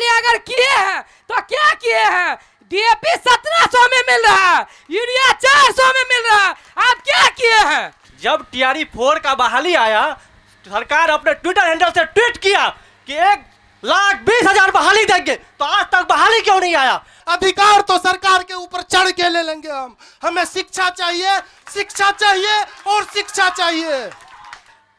लिए अगर किए हैं तो क्या किए हैं? डीएपी 1700 में मिल रहा है, यूरिया 400 में मिल रहा है, आप क्या किए हैं? जब टीआरई 4 का बहाली आया, सरकार अपने ट्विटर हैंडल से ट्वीट किया कि 1,20,000 बहाली देंगे, तो आज तक बहाली क्यों नहीं आया? अधिकार तो सरकार के ऊपर चढ़ के ले लेंगे हम। हमें शिक्षा चाहिए, शिक्षा चाहिए और शिक्षा चाहिए।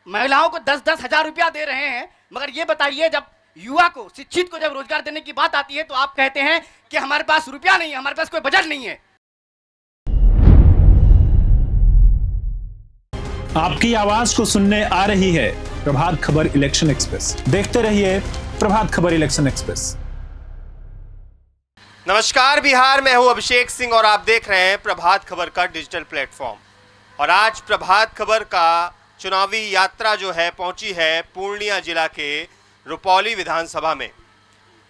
महिलाओं को 10-10 हजार रुपया दे रहे हैं, मगर ये बताइए, जब युवा को, शिक्षित को जब रोजगार देने की बात आती है तो आप कहते हैं कि हमारे पास रुपया नहीं है, हमारे पास कोई बजट नहीं है। आपकी आवाज को सुनने आ रही है प्रभात खबर इलेक्शन एक्सप्रेस। देखते रहिए प्रभात खबर इलेक्शन एक्सप्रेस। नमस्कार बिहार, मैं हूं अभिषेक सिंह और आप देख रहे हैं प्रभात खबर का डिजिटल प्लेटफॉर्म। और आज प्रभात खबर का चुनावी यात्रा जो है पहुंची है पूर्णिया जिला के रुपौली विधानसभा में।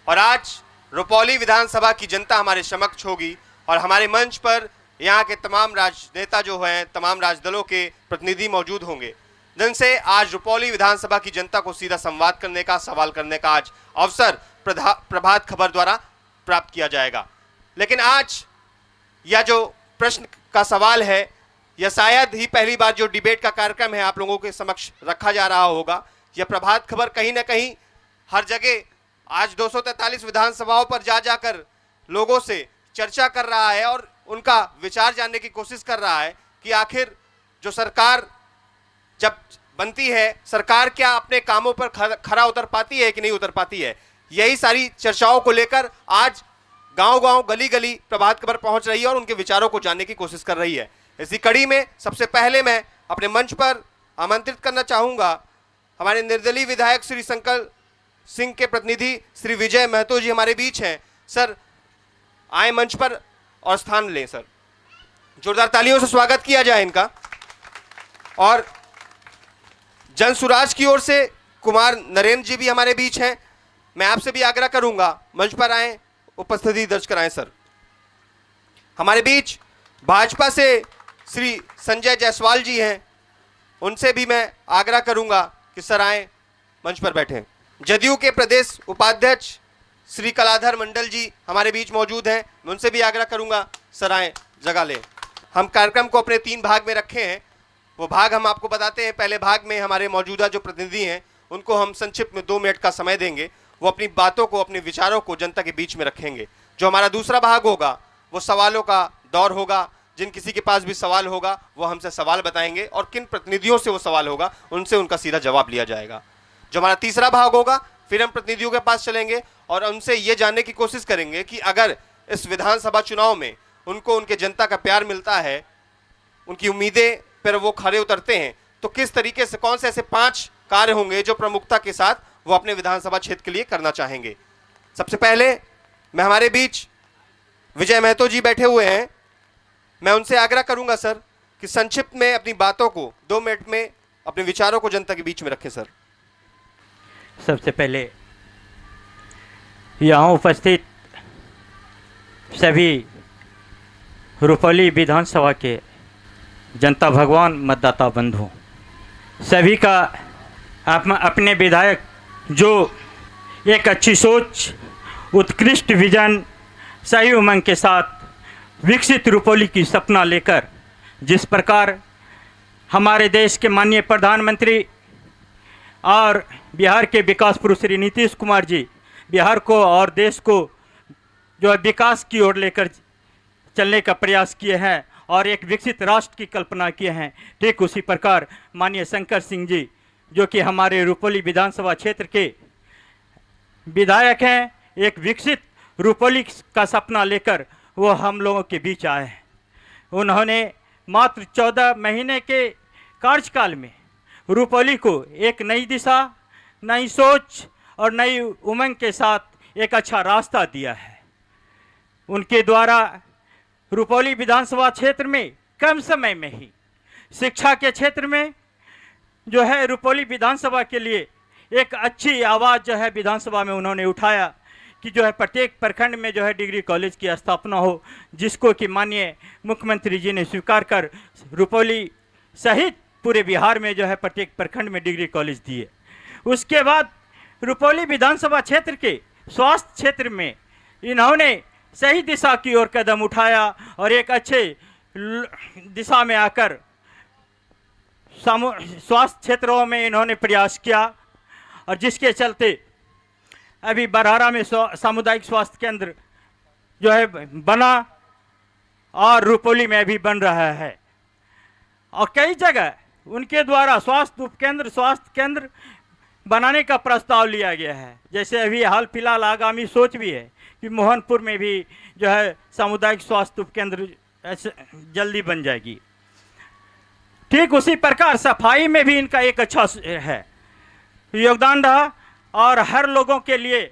और आज रुपौली विधानसभा की जनता हमारे समक्ष होगी और हमारे मंच पर यहाँ के तमाम राजनेता जो हैं, तमाम राजदलों के प्रतिनिधि मौजूद होंगे, जिनसे आज रुपौली विधानसभा की जनता को सीधा संवाद करने का, सवाल करने का आज अवसर प्रभात खबर द्वारा प्राप्त किया जाएगा। लेकिन आज यह जो प्रश्न का सवाल है, यह शायद ही पहली बार जो डिबेट का कार्यक्रम है आप लोगों के समक्ष रखा जा रहा होगा। यह प्रभात खबर कहीं ना कहीं हर जगह आज 243 विधानसभाओं पर जा जाकर लोगों से चर्चा कर रहा है और उनका विचार जानने की कोशिश कर रहा है कि आखिर जो सरकार जब बनती है, सरकार क्या अपने कामों पर खरा उतर पाती है कि नहीं उतर पाती है। यही सारी चर्चाओं को लेकर आज गांव-गांव, गली-गली प्रभात खबर पहुंच रही है और उनके विचारों को जानने की कोशिश कर रही है। इसी कड़ी में सबसे पहले मैं अपने मंच पर आमंत्रित करना चाहूँगा हमारे निर्दलीय विधायक श्री शंकर सिंह के प्रतिनिधि श्री विजय महतो जी हमारे बीच हैं। सर आए मंच पर और स्थान लें। सर जोरदार तालियों से स्वागत किया जाए इनका। और जन सुराज की ओर से कुमार नरेंद्र जी भी हमारे बीच हैं। मैं आपसे भी आग्रह करूंगा मंच पर आए, उपस्थिति दर्ज कराएं। सर हमारे बीच भाजपा से श्री संजय जायसवाल जी हैं, उनसे भी मैं आग्रह करूंगा कि सर आए, मंच पर बैठें। जदयू के प्रदेश उपाध्यक्ष श्री कलाधर मंडल जी हमारे बीच मौजूद हैं, मैं उनसे भी आग्रह करूंगा सर आए, जगह लें। हम कार्यक्रम को अपने 3 भाग में रखे हैं, वो भाग हम आपको बताते हैं। पहले भाग में हमारे मौजूदा जो प्रतिनिधि हैं उनको हम संक्षिप्त में 2 मिनट का समय देंगे, वो अपनी बातों को, अपने विचारों को जनता के बीच में रखेंगे। जो हमारा दूसरा भाग होगा वो सवालों का दौर होगा। जिन किसी के पास भी सवाल होगा वो हमसे सवाल बताएंगे और किन प्रतिनिधियों से वो सवाल होगा उनसे उनका सीधा जवाब लिया जाएगा। जो हमारा तीसरा भाग होगा फिर हम प्रतिनिधियों के पास चलेंगे और उनसे ये जानने की कोशिश करेंगे कि अगर इस विधानसभा चुनाव में उनको उनके जनता का प्यार मिलता है, उनकी उम्मीदें पर वो खरे उतरते हैं, तो किस तरीके से, कौन से ऐसे 5 कार्य होंगे जो प्रमुखता के साथ वो अपने विधानसभा क्षेत्र के लिए करना चाहेंगे। सबसे पहले मैं हमारे बीच विजय महतो जी बैठे हुए हैं, मैं उनसे आग्रह करूंगा सर कि संक्षिप्त में अपनी बातों को 2 मिनट में अपने विचारों को जनता के बीच में रखें। सर सबसे पहले यहाँ उपस्थित सभी रुपौली विधानसभा के जनता भगवान मतदाता बंधु, सभी का अपने विधायक जो एक अच्छी सोच, उत्कृष्ट विजन, सही उमंग के साथ विकसित रुपौली की सपना लेकर जिस प्रकार हमारे देश के माननीय प्रधानमंत्री और बिहार के विकास पुरुष श्री नीतीश कुमार जी बिहार को और देश को जो है विकास की ओर लेकर चलने का प्रयास किए हैं और एक विकसित राष्ट्र की कल्पना किए हैं, ठीक उसी प्रकार माननीय शंकर सिंह जी जो कि हमारे रुपौली विधानसभा क्षेत्र के विधायक हैं, एक विकसित रुपौली का सपना लेकर वो हम लोगों के बीच आए हैं। उन्होंने मात्र 14 महीने के कार्यकाल में रुपौली को एक नई दिशा, नई सोच और नई उमंग के साथ एक अच्छा रास्ता दिया है। उनके द्वारा रुपौली विधानसभा क्षेत्र में कम समय में ही शिक्षा के क्षेत्र में जो है रुपौली विधानसभा के लिए एक अच्छी आवाज़ जो है विधानसभा में उन्होंने उठाया कि जो है प्रत्येक प्रखंड में जो है डिग्री कॉलेज की स्थापना हो, जिसको कि माननीय मुख्यमंत्री जी ने स्वीकार कर रुपौली सहित पूरे बिहार में जो है प्रत्येक प्रखंड में डिग्री कॉलेज दिए। उसके बाद रुपौली विधानसभा क्षेत्र के स्वास्थ्य क्षेत्र में इन्होंने सही दिशा की ओर कदम उठाया और एक अच्छे दिशा में आकर स्वास्थ्य क्षेत्रों में इन्होंने प्रयास किया और जिसके चलते अभी बरहारा में सामुदायिक स्वास्थ्य केंद्र जो है बना और रुपौली में भी बन रहा है और कई जगह उनके द्वारा स्वास्थ्य उपकेंद्र स्वास्थ्य केंद्र बनाने का प्रस्ताव लिया गया है। जैसे अभी हाल फिलहाल आगामी सोच भी है कि मोहनपुर में भी जो है सामुदायिक स्वास्थ्य उपकेंद्र जल्दी बन जाएगी। ठीक उसी प्रकार सफाई में भी इनका एक अच्छा है योगदान रहा और हर लोगों के लिए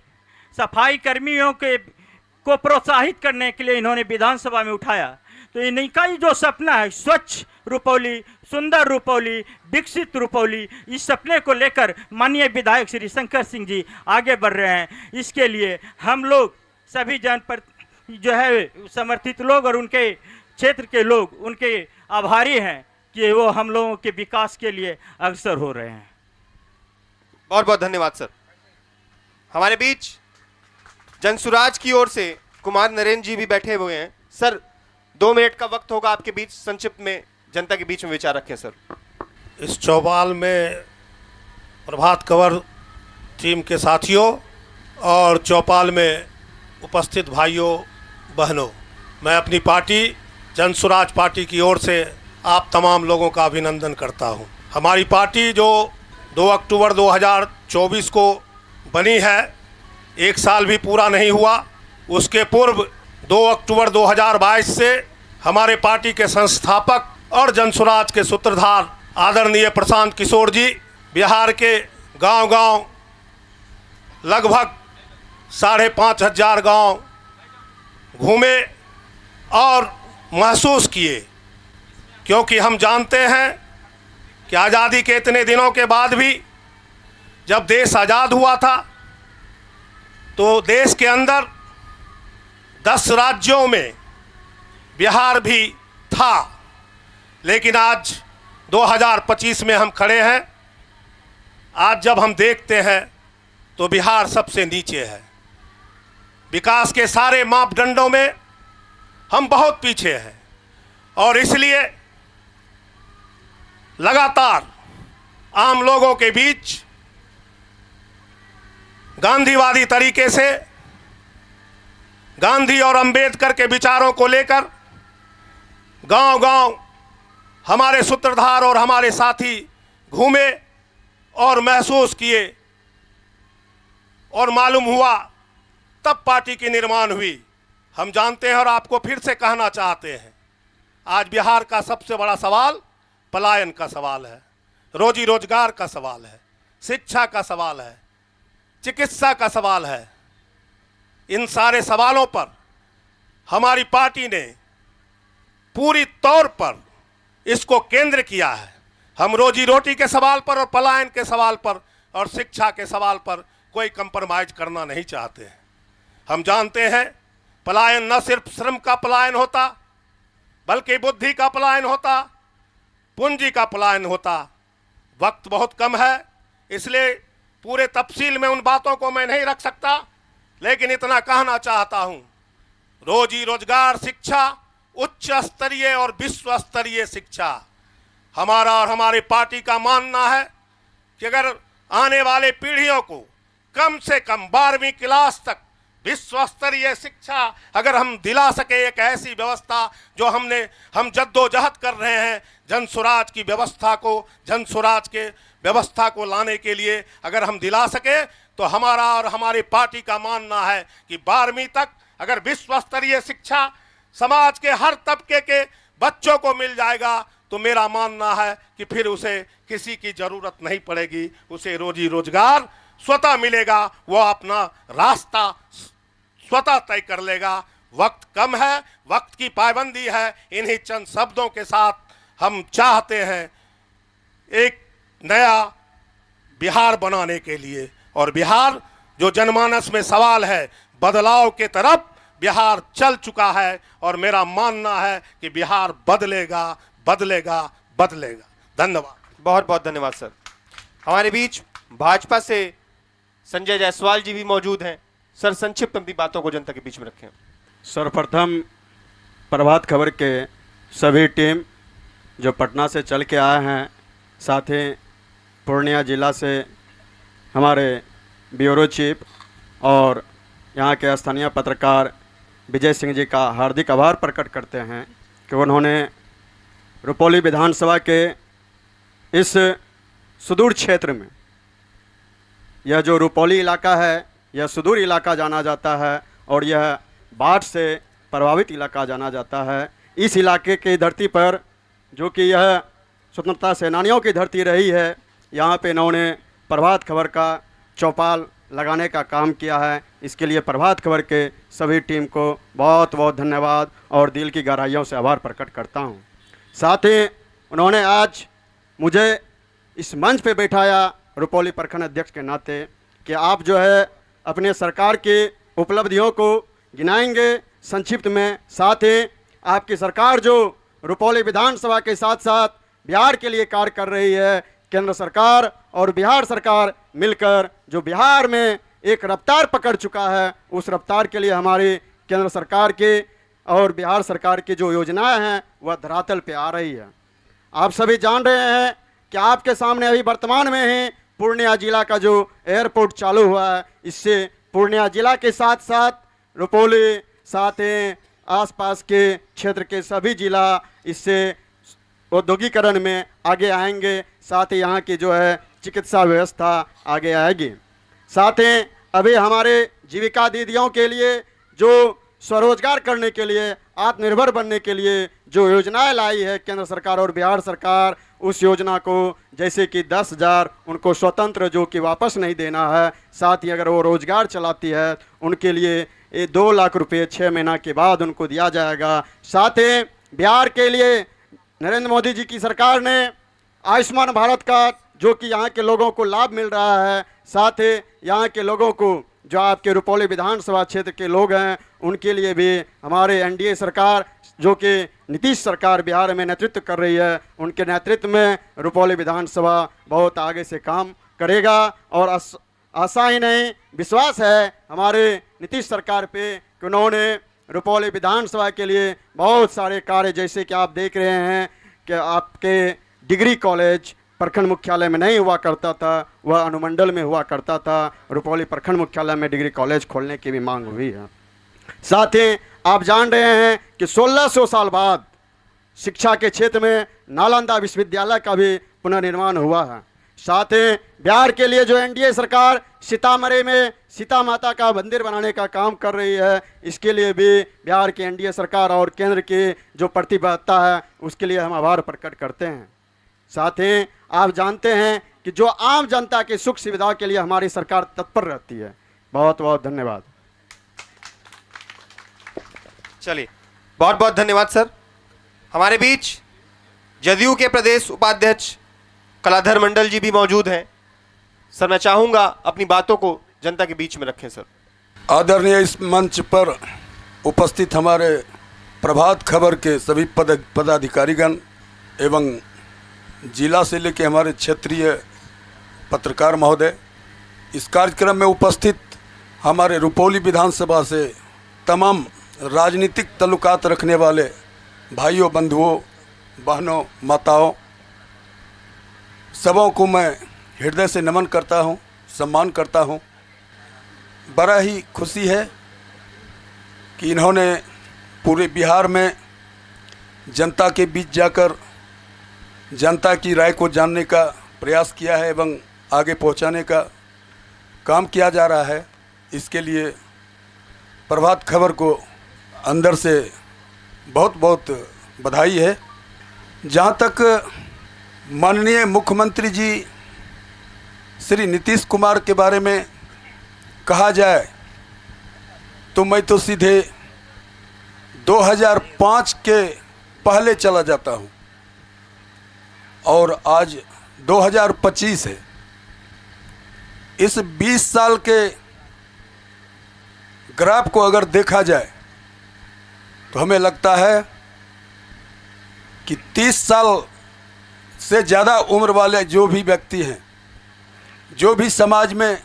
सफाई कर्मियों के को प्रोत्साहित करने के लिए इन्होंने विधानसभा में उठाया। तो इनका ही जो सपना है स्वच्छ रुपौली, सुंदर रुपौली, विकसित रुपौली, इस सपने को लेकर माननीय विधायक श्री शंकर सिंह जी आगे बढ़ रहे हैं। इसके लिए हम लोग सभी जो है समर्थित लोग और उनके क्षेत्र के लोग उनके आभारी हैं कि वो हम लोगों के विकास के लिए अग्रसर हो रहे हैं। बहुत बहुत धन्यवाद सर। हमारे बीच जनसुराज की ओर से कुमार नरेंद्र जी भी बैठे हुए हैं। सर 2 मिनट का वक्त होगा आपके बीच, संक्षिप्त में जनता के बीच में विचार रखें सर। इस चौपाल में प्रभात खबर टीम के साथियों और चौपाल में उपस्थित भाइयों बहनों, मैं अपनी पार्टी जनसुराज पार्टी की ओर से आप तमाम लोगों का अभिनंदन करता हूं। हमारी पार्टी जो 2 अक्टूबर 2024 को बनी है, 1 साल भी पूरा नहीं हुआ। उसके पूर्व 2 अक्टूबर 2022 से हमारे पार्टी के संस्थापक और जनसुराज के सूत्रधार आदरणीय प्रशांत किशोर जी बिहार के गांव-गांव लगभग 5,500 गांव घूमे और महसूस किए, क्योंकि हम जानते हैं कि आज़ादी के इतने दिनों के बाद भी जब देश आज़ाद हुआ था तो देश के अंदर 10 राज्यों में बिहार भी था, लेकिन आज 2025 में हम खड़े हैं। आज जब हम देखते हैं तो बिहार सबसे नीचे है। विकास के सारे मापदंडों में हम बहुत पीछे हैं और इसलिए लगातार आम लोगों के बीच गांधीवादी तरीके से गांधी और अंबेडकर के विचारों को लेकर गांव-गांव हमारे सूत्रधार और हमारे साथी घूमे और महसूस किए और मालूम हुआ, तब पार्टी की निर्माण हुई। हम जानते हैं और आपको फिर से कहना चाहते हैं, आज बिहार का सबसे बड़ा सवाल पलायन का सवाल है, रोजी रोजगार का सवाल है, शिक्षा का सवाल है, चिकित्सा का सवाल है। इन सारे सवालों पर हमारी पार्टी ने पूरी तौर पर इसको केंद्र किया है। हम रोजी रोटी के सवाल पर और पलायन के सवाल पर और शिक्षा के सवाल पर कोई कंप्रोमाइज करना नहीं चाहते हैं। हम जानते हैं पलायन न सिर्फ श्रम का पलायन होता, बल्कि बुद्धि का पलायन होता, पूंजी का पलायन होता। वक्त बहुत कम है, इसलिए पूरे तफसील में उन बातों को मैं नहीं रख सकता, लेकिन इतना कहना चाहता हूं, रोजी रोजगार, शिक्षा, उच्च स्तरीय और विश्व स्तरीय शिक्षा, हमारा और हमारी पार्टी का मानना है कि अगर आने वाले पीढ़ियों को कम से कम 12वीं क्लास तक विश्व स्तरीय शिक्षा अगर हम दिला सके, एक ऐसी व्यवस्था जो हम जद्दोजहद कर रहे हैं जनसुराज की व्यवस्था को, जनसुराज के व्यवस्था को लाने के लिए अगर हम दिला सके, तो हमारा और हमारी पार्टी का मानना है कि 12वीं तक अगर विश्व स्तरीय शिक्षा समाज के हर तबके के बच्चों को मिल जाएगा, तो मेरा मानना है कि फिर उसे किसी की ज़रूरत नहीं पड़ेगी, उसे रोजी रोजगार स्वतः मिलेगा, वो अपना रास्ता स्वतः तय कर लेगा। वक्त कम है, वक्त की पाबंदी है। इन्हीं चंद शब्दों के साथ हम चाहते हैं एक नया बिहार बनाने के लिए, और बिहार जो जनमानस में सवाल है, बदलाव के तरफ बिहार चल चुका है और मेरा मानना है कि बिहार बदलेगा, बदलेगा, बदलेगा। धन्यवाद। बहुत बहुत धन्यवाद सर। हमारे बीच भाजपा से संजय जायसवाल जी भी मौजूद हैं। सर संक्षिप्त अपनी बातों को जनता के बीच में रखें। सर्वप्रथम प्रभात खबर के सभी टीम जो पटना से चल के आए हैं, साथ ही पूर्णिया ज़िला से हमारे ब्यूरो चीफ और यहाँ के स्थानीय पत्रकार विजय सिंह जी का हार्दिक आभार प्रकट करते हैं कि उन्होंने रुपौली विधानसभा के इस सुदूर क्षेत्र में, यह जो रुपौली इलाका है यह सुदूर इलाका जाना जाता है और यह बाढ़ से प्रभावित इलाका जाना जाता है। इस इलाके की धरती पर जो कि यह स्वतंत्रता सेनानियों की धरती रही है, यहाँ पे इन्होंने प्रभात खबर का चौपाल लगाने का काम किया है। इसके लिए प्रभात खबर के सभी टीम को बहुत बहुत धन्यवाद और दिल की गहराइयों से आभार प्रकट करता हूँ। साथ ही उन्होंने आज मुझे इस मंच पे बैठाया रुपौली प्रखंड अध्यक्ष के नाते कि आप जो है अपने सरकार की उपलब्धियों को गिनाएंगे संक्षिप्त में। साथ ही आपकी सरकार जो रुपौली विधानसभा के साथ साथ बिहार के लिए कार्य कर रही है, केंद्र सरकार और बिहार सरकार मिलकर जो बिहार में एक रफ्तार पकड़ चुका है, उस रफ्तार के लिए हमारी केंद्र सरकार की और बिहार सरकार की जो योजनाएं हैं वह धरातल पे आ रही है। आप सभी जान रहे हैं कि आपके सामने अभी वर्तमान में ही पूर्णिया जिला का जो एयरपोर्ट चालू हुआ है, इससे पूर्णिया जिला के साथ साथ रुपौली, साथ ही आसपास के क्षेत्र के सभी जिला इससे औद्योगिकरण में आगे आएंगे। साथ ही यहाँ की जो है चिकित्सा व्यवस्था आगे आएगी। साथ ही अभी हमारे जीविका दीदियों के लिए जो स्वरोजगार करने के लिए, आत्मनिर्भर बनने के लिए जो योजनाएं लाई है केंद्र सरकार और बिहार सरकार, उस योजना को जैसे कि 10,000 उनको स्वतंत्र जो कि वापस नहीं देना है, साथ ही अगर वो रोजगार चलाती है उनके लिए 2 लाख रुपये 6 महीना के बाद उनको दिया जाएगा। साथ ही बिहार के लिए नरेंद्र मोदी जी की सरकार ने आयुष्मान भारत का जो कि यहाँ के लोगों को लाभ मिल रहा है, साथ ही यहाँ के लोगों को जो आपके रुपौली विधानसभा क्षेत्र के लोग हैं उनके लिए भी हमारे एनडीए सरकार जो कि नीतीश सरकार बिहार में नेतृत्व कर रही है, उनके नेतृत्व में रुपौली विधानसभा बहुत आगे से काम करेगा। और आशा ही नहीं विश्वास है हमारे नीतीश सरकार पे कि उन्होंने रुपौली विधानसभा के लिए बहुत सारे कार्य, जैसे कि आप देख रहे हैं कि आपके डिग्री कॉलेज प्रखंड मुख्यालय में नहीं हुआ करता था, वह अनुमंडल में हुआ करता था। रुपौली प्रखंड मुख्यालय में डिग्री कॉलेज खोलने की भी मांग हुई है। साथ ही आप जान रहे हैं कि 1600 साल बाद शिक्षा के क्षेत्र में नालंदा विश्वविद्यालय का भी पुनर्निर्माण हुआ है। साथ ही बिहार के लिए जो एनडीए सरकार सीतामढ़ी में सीता माता का मंदिर बनाने का काम कर रही है, इसके लिए भी बिहार की एनडीए सरकार और केंद्र की जो प्रतिबद्धता है उसके लिए हम आभार प्रकट करते हैं। साथ ही आप जानते हैं कि जो आम जनता की सुख सुविधा के लिए हमारी सरकार तत्पर रहती है। बहुत बहुत धन्यवाद। चलिए, बहुत बहुत धन्यवाद सर। हमारे बीच जदयू के प्रदेश उपाध्यक्ष कलाधर मंडल जी भी मौजूद हैं। सर मैं चाहूंगा अपनी बातों को जनता के बीच में रखें। सर आदरणीय इस मंच पर उपस्थित हमारे प्रभात खबर के सभी पदाधिकारीगण एवं जिला से लेकर हमारे क्षेत्रीय पत्रकार महोदय, इस कार्यक्रम में उपस्थित हमारे रुपौली विधानसभा से तमाम राजनीतिक ताल्लुकात रखने वाले भाइयों, बंधुओं, बहनों, माताओं, सबों को मैं हृदय से नमन करता हूं, सम्मान करता हूं। बड़ा ही खुशी है कि इन्होंने पूरे बिहार में जनता के बीच जाकर जनता की राय को जानने का प्रयास किया है एवं आगे पहुंचाने का काम किया जा रहा है। इसके लिए प्रभात खबर को अंदर से बहुत बहुत बधाई है। जहां तक माननीय मुख्यमंत्री जी श्री नीतीश कुमार के बारे में कहा जाए तो मैं तो सीधे 2005 के पहले चला जाता हूं और आज 2025 है। इस 20 साल के ग्राफ को अगर देखा जाए तो हमें लगता है कि 30 साल से ज़्यादा उम्र वाले जो भी व्यक्ति हैं, जो भी समाज में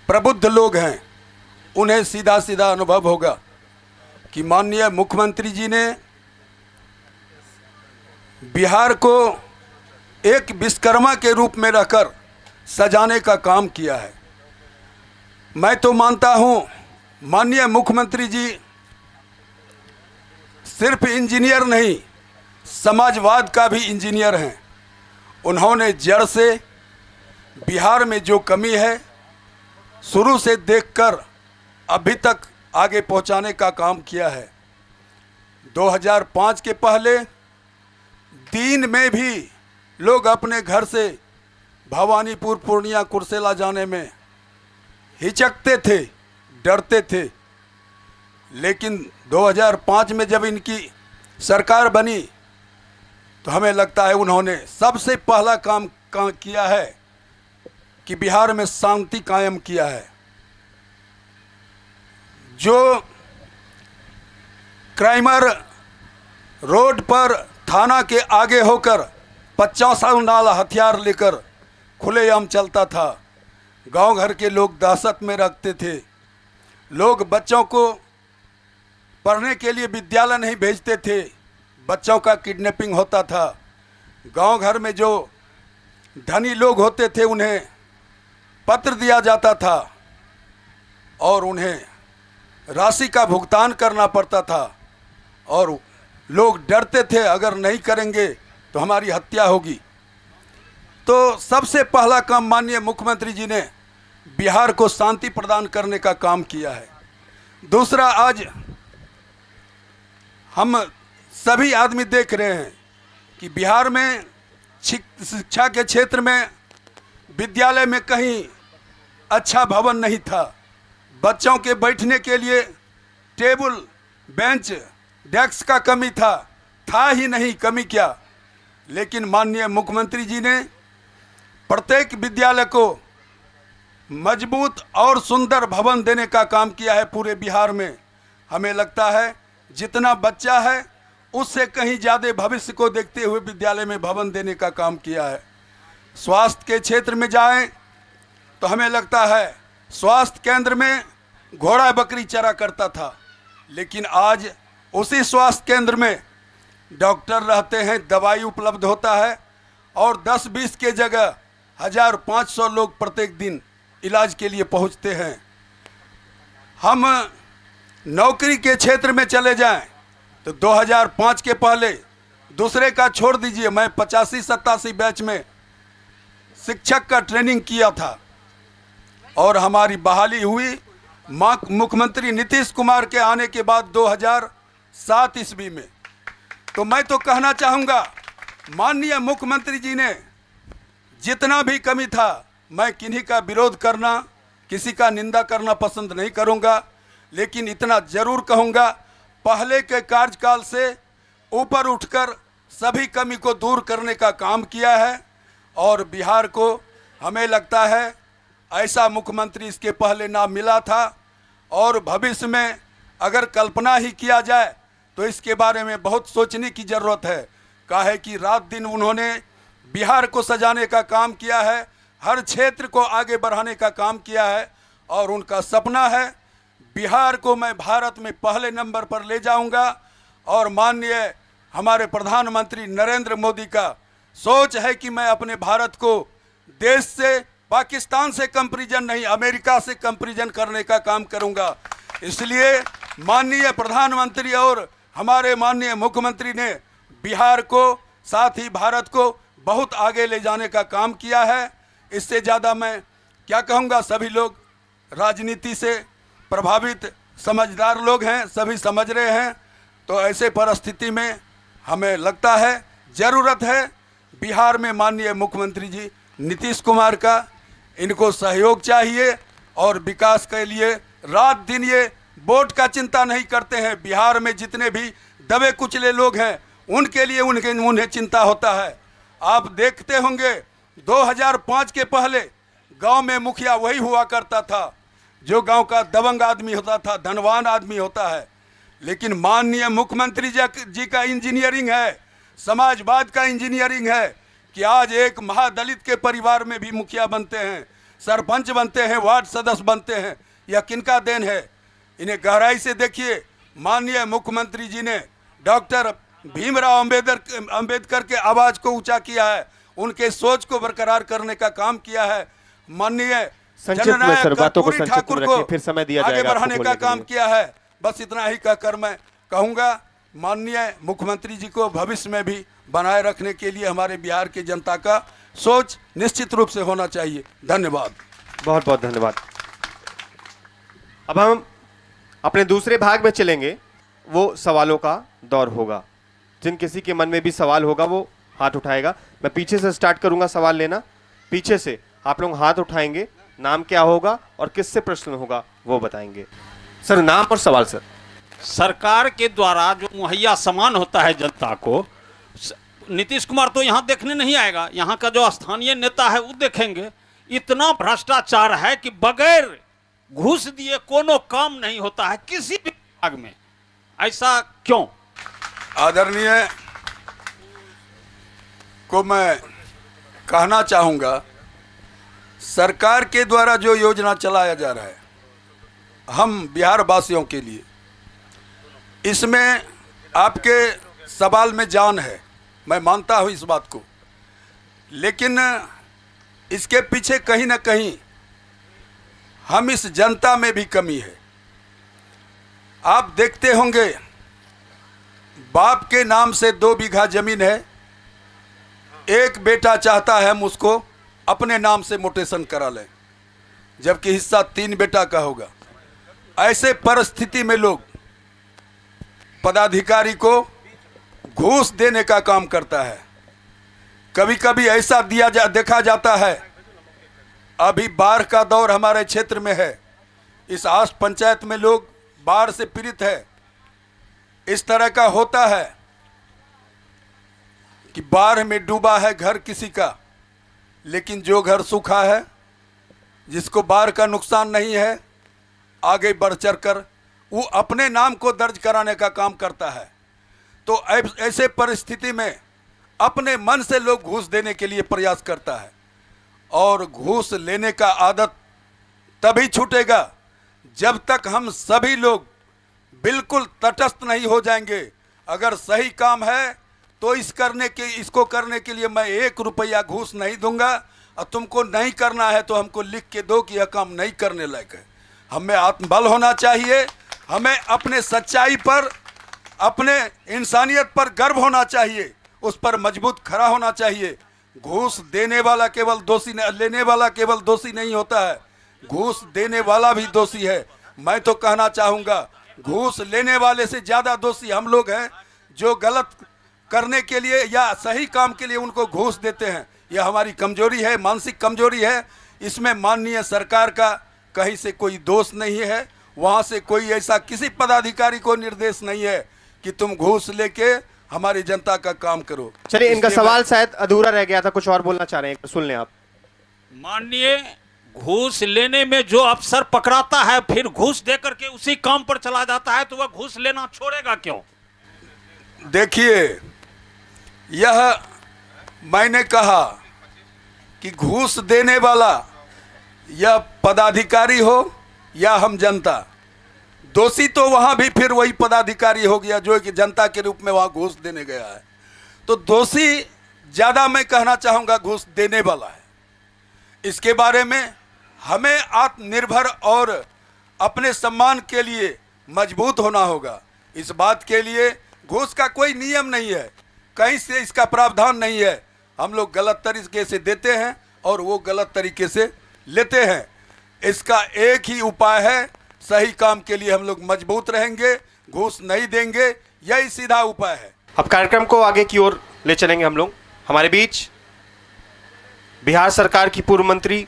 प्रबुद्ध लोग हैं, उन्हें सीधा सीधा अनुभव होगा कि माननीय मुख्यमंत्री जी ने बिहार को एक विश्वकर्मा के रूप में रहकर सजाने का काम किया है। मैं तो मानता हूं माननीय मुख्यमंत्री जी सिर्फ इंजीनियर नहीं, समाजवाद का भी इंजीनियर हैं। उन्होंने जड़ से बिहार में जो कमी है शुरू से देखकर अभी तक आगे पहुंचाने का काम किया है। 2005 के पहले दिन में भी लोग अपने घर से भवानीपुर, पूर्णिया, कुर्सेला जाने में हिचकते थे, डरते थे। लेकिन 2005 में जब इनकी सरकार बनी तो हमें लगता है उन्होंने सबसे पहला काम किया है कि बिहार में शांति कायम किया है। जो क्राइमर रोड पर थाना के आगे होकर 50 नाला हथियार लेकर खुलेआम चलता था, गांव घर के लोग दहशत में रखते थे। लोग बच्चों को पढ़ने के लिए विद्यालय नहीं भेजते थे, बच्चों का किडनैपिंग होता था। गांव घर में जो धनी लोग होते थे उन्हें पत्र दिया जाता था और उन्हें राशि का भुगतान करना पड़ता था और लोग डरते थे अगर नहीं करेंगे तो हमारी हत्या होगी। तो सबसे पहला काम माननीय मुख्यमंत्री जी ने बिहार को शांति प्रदान करने का काम किया है। दूसरा, आज हम सभी आदमी देख रहे हैं कि बिहार में शिक्षा के क्षेत्र में विद्यालय में कहीं अच्छा भवन नहीं था। बच्चों के बैठने के लिए टेबल, बेंच, डेस्क का कमी था ही नहीं, कमी क्या। लेकिन माननीय मुख्यमंत्री जी ने प्रत्येक विद्यालय को मजबूत और सुंदर भवन देने का काम किया है पूरे बिहार में। हमें लगता है जितना बच्चा है उससे कहीं ज़्यादा भविष्य को देखते हुए विद्यालय में भवन देने का काम किया है। स्वास्थ्य के क्षेत्र में जाएं तो हमें लगता है स्वास्थ्य केंद्र में घोड़ा बकरी चरा करता था, लेकिन आज उसी स्वास्थ्य केंद्र में डॉक्टर रहते हैं, दवाई उपलब्ध होता है और 10-20 के जगह 1500 लोग प्रत्येक दिन इलाज के लिए पहुंचते हैं। हम नौकरी के क्षेत्र में चले जाएं तो 2005 के पहले, दूसरे का छोड़ दीजिए, मैं 85-87 बैच में शिक्षक का ट्रेनिंग किया था और हमारी बहाली हुई मुख्यमंत्री नीतीश कुमार के आने के बाद 2007 ईस्वी में। तो मैं तो कहना चाहूँगा माननीय मुख्यमंत्री जी ने जितना भी कमी था, मैं किन्हीं का विरोध करना, किसी का निंदा करना पसंद नहीं करूँगा, लेकिन इतना ज़रूर कहूँगा पहले के कार्यकाल से ऊपर उठकर सभी कमी को दूर करने का काम किया है और बिहार को हमें लगता है ऐसा मुख्यमंत्री इसके पहले ना मिला था और भविष्य में अगर कल्पना ही किया जाए तो इसके बारे में बहुत सोचने की ज़रूरत है। काहे कि रात दिन उन्होंने बिहार को सजाने का काम किया है, हर क्षेत्र को आगे बढ़ाने का काम किया है और उनका सपना है बिहार को मैं भारत में पहले नंबर पर ले जाऊंगा। और माननीय हमारे प्रधानमंत्री नरेंद्र मोदी का सोच है कि मैं अपने भारत को देश से, पाकिस्तान से कंपैरिजन नहीं, अमेरिका से कंपैरिजन करने का काम करूंगा। इसलिए माननीय प्रधानमंत्री और हमारे माननीय मुख्यमंत्री ने बिहार को, साथ ही भारत को बहुत आगे ले जाने का काम किया है। इससे ज़्यादा मैं क्या कहूँगा, सभी लोग राजनीति से प्रभावित समझदार लोग हैं, सभी समझ रहे हैं। तो ऐसे परिस्थिति में हमें लगता है ज़रूरत है बिहार में माननीय मुख्यमंत्री जी नीतीश कुमार का, इनको सहयोग चाहिए और विकास के लिए रात दिन ये वोट का चिंता नहीं करते हैं। बिहार में जितने भी दबे कुचले लोग हैं उनके लिए उन्हें चिंता होता है। आप देखते होंगे 2005 के पहले गांव में मुखिया वही हुआ करता था जो गांव का दबंग आदमी होता था, धनवान आदमी होता है। लेकिन माननीय मुख्यमंत्री जी का इंजीनियरिंग है, समाजवाद का इंजीनियरिंग है कि आज एक महादलित के परिवार में भी मुखिया बनते हैं, सरपंच बनते हैं, वार्ड सदस्य बनते हैं। यह किनका देन है? इन्हें गहराई से देखिए। माननीय मुख्यमंत्री जी ने डॉक्टर भीमराव अंबेडकर के आवाज को ऊंचा किया है, उनके सोच को बरकरार करने का काम किया है। माननीय जननायक कर्पूरी ठाकुर को फिर समय दिया आगे जाएगा बढ़ाने का काम किया है। बस इतना ही कहकर मैं कहूँगा, माननीय मुख्यमंत्री जी को भविष्य में भी बनाए रखने के लिए हमारे बिहार की जनता का सोच निश्चित रूप से होना चाहिए। धन्यवाद। बहुत बहुत धन्यवाद। अब हम अपने दूसरे भाग में चलेंगे, वो सवालों का दौर होगा। जिन किसी के मन में भी सवाल होगा वो हाथ उठाएगा। मैं पीछे से स्टार्ट करूंगा सवाल लेना, पीछे से आप लोग हाथ उठाएंगे, नाम क्या होगा और किससे प्रश्न होगा वो बताएंगे। सर, नाम और सवाल। सर, सरकार के द्वारा जो मुहैया सामान होता है जनता को, नीतीश कुमार तो यहाँ देखने नहीं आएगा, यहाँ का जो स्थानीय नेता है वो देखेंगे। इतना भ्रष्टाचार है कि बगैर घूस दिए कोनो काम नहीं होता है किसी भी विभाग में। ऐसा क्यों? आदरणीय को मैं कहना चाहूँगा, सरकार के द्वारा जो योजना चलाया जा रहा है हम बिहार वासियों के लिए, इसमें आपके सवाल में जान है, मैं मानता हूँ इस बात को, लेकिन इसके पीछे कहीं ना कहीं हम इस जनता में भी कमी है। आप देखते होंगे, बाप के नाम से 2 बीघा जमीन है, एक बेटा चाहता है हम उसको अपने नाम से मोटेशन करा लें, जबकि हिस्सा 3 बेटा का होगा। ऐसे परिस्थिति में लोग पदाधिकारी को घूस देने का काम करता है। कभी कभी ऐसा देखा जाता है, अभी बाढ़ का दौर हमारे क्षेत्र में है, इस आष्ट पंचायत में लोग बाढ़ से पीड़ित है। इस तरह का होता है कि बाढ़ में डूबा है घर किसी का, लेकिन जो घर सूखा है, जिसको बाढ़ का नुकसान नहीं है, आगे बढ़ चढ़ कर वो अपने नाम को दर्ज कराने का काम करता है। तो ऐसे परिस्थिति में अपने मन से लोग घूस देने के लिए प्रयास करता है, और घूस लेने का आदत तभी छूटेगा जब तक हम सभी लोग बिल्कुल तटस्थ नहीं हो जाएंगे। अगर सही काम है तो इसको करने के लिए मैं 1 रुपया घूस नहीं दूंगा, और तुमको नहीं करना है तो हमको लिख के दो कि यह काम नहीं करने लायक है। हमें आत्मबल होना चाहिए, हमें अपने सच्चाई पर, अपने इंसानियत पर गर्व होना चाहिए, उस पर मजबूत खड़ा होना चाहिए। घूस देने वाला केवल दोषी नहीं, लेने वाला केवल दोषी नहीं होता है, घूस देने वाला भी दोषी है। मैं तो कहना चाहूँगा, घूस लेने वाले से ज़्यादा दोषी हम लोग हैं, जो गलत करने के लिए या सही काम के लिए उनको घूस देते हैं। यह हमारी कमजोरी है, मानसिक कमजोरी है। इसमें माननीय सरकार का कहीं से कोई दोष नहीं है, वहाँ से कोई ऐसा किसी पदाधिकारी को निर्देश नहीं है कि तुम घूस लेके हमारी जनता का काम करो। चलिए, इनका सवाल शायद अधूरा रह गया था, कुछ और बोलना चाह रहे हैं, सुन लें आप। माननीय, घूस लेने में जो अफसर पकड़ाता है फिर घूस दे करके उसी काम पर चला जाता है, तो वह घूस लेना छोड़ेगा क्यों? देखिए, यह मैंने कहा कि घूस देने वाला या पदाधिकारी हो या हम जनता, दोषी तो वहाँ भी फिर वही पदाधिकारी हो गया जो कि जनता के रूप में वहाँ घूस देने गया है। तो दोषी ज़्यादा मैं कहना चाहूँगा घूस देने वाला है। इसके बारे में हमें आत्मनिर्भर और अपने सम्मान के लिए मजबूत होना होगा। इस बात के लिए घूस का कोई नियम नहीं है, कहीं से इसका प्रावधान नहीं है। हम लोग गलत तरीके से देते हैं और वो गलत तरीके से लेते हैं। इसका एक ही उपाय है, सही काम के लिए हम लोग मजबूत रहेंगे, घूस नहीं देंगे, यही सीधा उपाय है। अब कार्यक्रम को आगे की ओर ले चलेंगे हम लोग। हमारे बीच बिहार सरकार की पूर्व मंत्री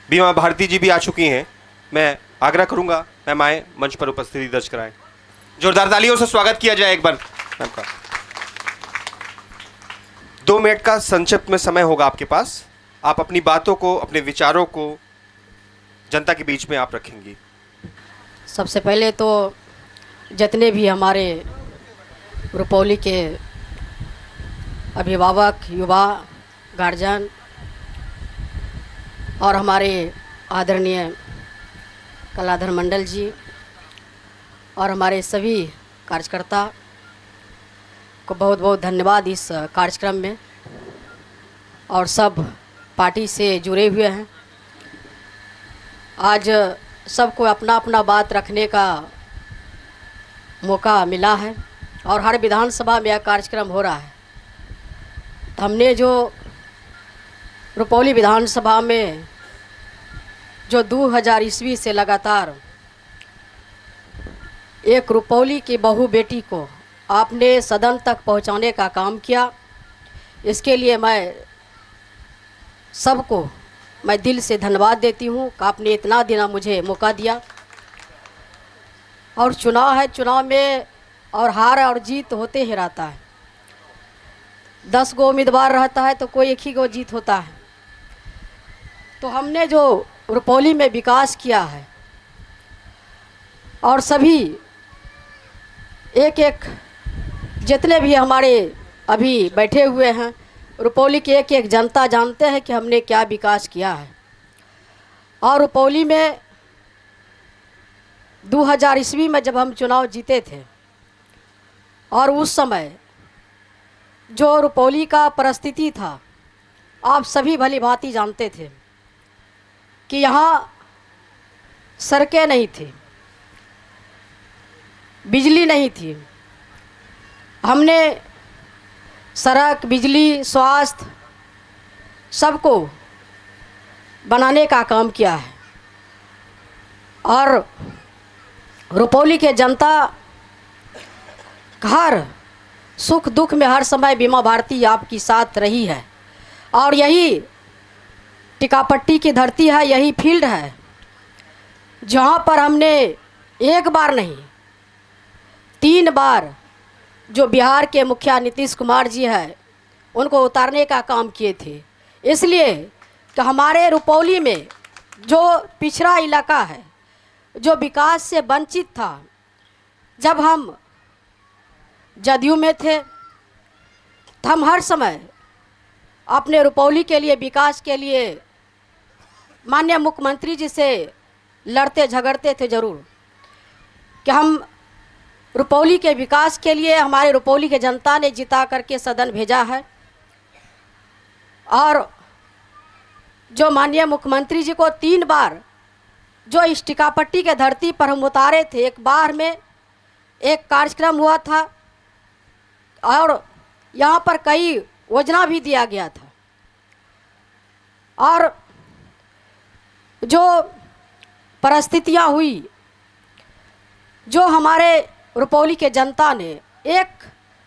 बीमा भारती जी भी आ चुकी हैं। मैं आग्रह करूंगा मैम आए, मंच पर उपस्थिति दर्ज कराएं। जोरदार तालियों से स्वागत किया जाए एक बार मैम का। 2 मिनट का संक्षिप्त में समय होगा आपके पास, आप अपनी बातों को, अपने विचारों को जनता के बीच में आप रखेंगी। सबसे पहले तो जितने भी हमारे रुपौली के अभिभावक, युवा, गार्जियन और हमारे आदरणीय कलाधर मंडल जी और हमारे सभी कार्यकर्ता को बहुत बहुत धन्यवाद इस कार्यक्रम में, और सब पार्टी से जुड़े हुए हैं। आज सबको अपना अपना बात रखने का मौका मिला है और हर विधानसभा में यह कार्यक्रम हो रहा है। तो हमने जो रुपौली विधानसभा में जो 2000 ईस्वी से लगातार एक रुपौली की बहू बेटी को आपने सदन तक पहुंचाने का काम किया, इसके लिए मैं सबको मैं दिल से धन्यवाद देती हूं कि आपने इतना दिन मुझे मौका दिया। और चुनाव है, चुनाव में और हार और जीत होते ही रहता है। 10 गो उम्मीदवार रहता है तो कोई एक ही गो जीत होता है। तो हमने जो रुपौली में विकास किया है और सभी एक एक जितने भी हमारे अभी बैठे हुए हैं, रुपौली की एक एक जनता जानते हैं कि हमने क्या विकास किया है। और रुपौली में 2000 ईस्वी में जब हम चुनाव जीते थे और उस समय जो रुपौली का परिस्थिति था, आप सभी भली भांति जानते थे कि यहाँ सड़कें नहीं थी, बिजली नहीं थी। हमने सड़क, बिजली, स्वास्थ्य सबको बनाने का काम किया है। और रुपौली के जनता हर सुख दुख में हर समय बीमा भारती आपकी साथ रही है। और यही टिकापट्टी की धरती है, यही फील्ड है जहाँ पर हमने एक बार नहीं 3 बार जो बिहार के मुखिया नीतीश कुमार जी हैं उनको उतारने का काम किए थे। इसलिए कि हमारे रुपौली में जो पिछड़ा इलाका है, जो विकास से वंचित था, जब हम जदयू में थे तो हम हर समय अपने रुपौली के लिए, विकास के लिए माननीय मुख्यमंत्री जी से लड़ते झगड़ते थे ज़रूर कि हम रुपौली के विकास के लिए हमारे रुपौली के जनता ने जिता करके सदन भेजा है। और जो माननीय मुख्यमंत्री जी को 3 बार जो इस टिकापट्टी के धरती पर हम उतारे थे, एक बार में एक कार्यक्रम हुआ था और यहाँ पर कई योजना भी दिया गया था। और जो परिस्थितियाँ हुई, जो हमारे रुपौली के जनता ने एक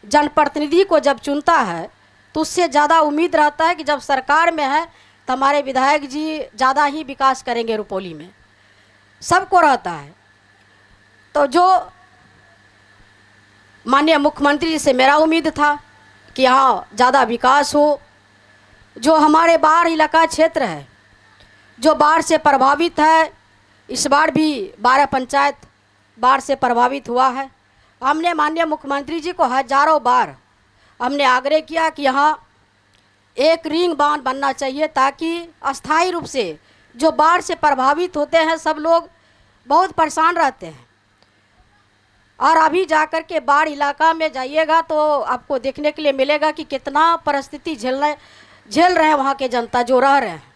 जनप्रतिनिधि को जब चुनता है तो उससे ज़्यादा उम्मीद रहता है कि जब सरकार में है तो हमारे विधायक जी ज़्यादा ही विकास करेंगे रुपौली में, सबको रहता है। तो जो माननीय मुख्यमंत्री जी से मेरा उम्मीद था कि यहाँ ज़्यादा विकास हो। जो हमारे बाढ़ इलाका क्षेत्र है, जो बाढ़ से प्रभावित है, इस बार भी 12 पंचायत बाढ़ से प्रभावित हुआ है। हमने माननीय मुख्यमंत्री जी को हजारों बार हमने आग्रह किया कि यहाँ एक रिंग बांध बनना चाहिए ताकि अस्थायी रूप से जो बाढ़ से प्रभावित होते हैं सब लोग बहुत परेशान रहते हैं। और अभी जाकर के बाढ़ इलाका में जाइएगा तो आपको देखने के लिए मिलेगा कि कितना परिस्थिति झेल रहे हैं वहाँ के जनता जो रह रहे हैं।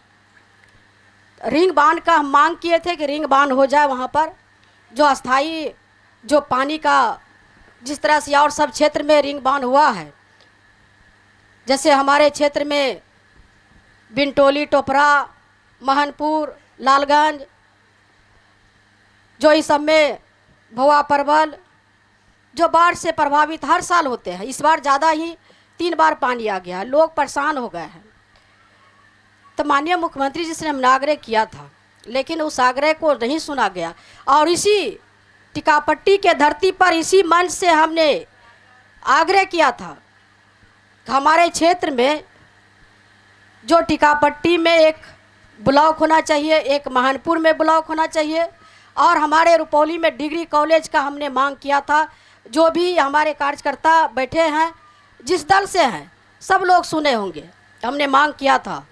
रिंग बांध का हम मांग किए थे कि रिंग बांध हो जाए वहाँ पर, जो अस्थाई जो पानी का जिस तरह से और सब क्षेत्र में रिंग बांध हुआ है। जैसे हमारे क्षेत्र में बिनटोली, टोपरा, महनपुर, लालगंज, जो इस सब में भवा परवल जो बाढ़ से प्रभावित हर साल होते हैं। इस बार ज़्यादा ही 3 बार पानी आ गया है, लोग परेशान हो गए हैं। तो माननीय मुख्यमंत्री जी से हमने आग्रह किया था, लेकिन उस आग्रह को नहीं सुना गया। और इसी टिकापट्टी के धरती पर इसी मंच से हमने आग्रह किया था कि हमारे क्षेत्र में जो टिकापट्टी में एक ब्लॉक होना चाहिए, एक महानपुर में ब्लॉक होना चाहिए, और हमारे रुपौली में डिग्री कॉलेज का हमने मांग किया था। जो भी हमारे कार्यकर्ता बैठे हैं, जिस दल से हैं, सब लोग सुने होंगे, हमने मांग किया था।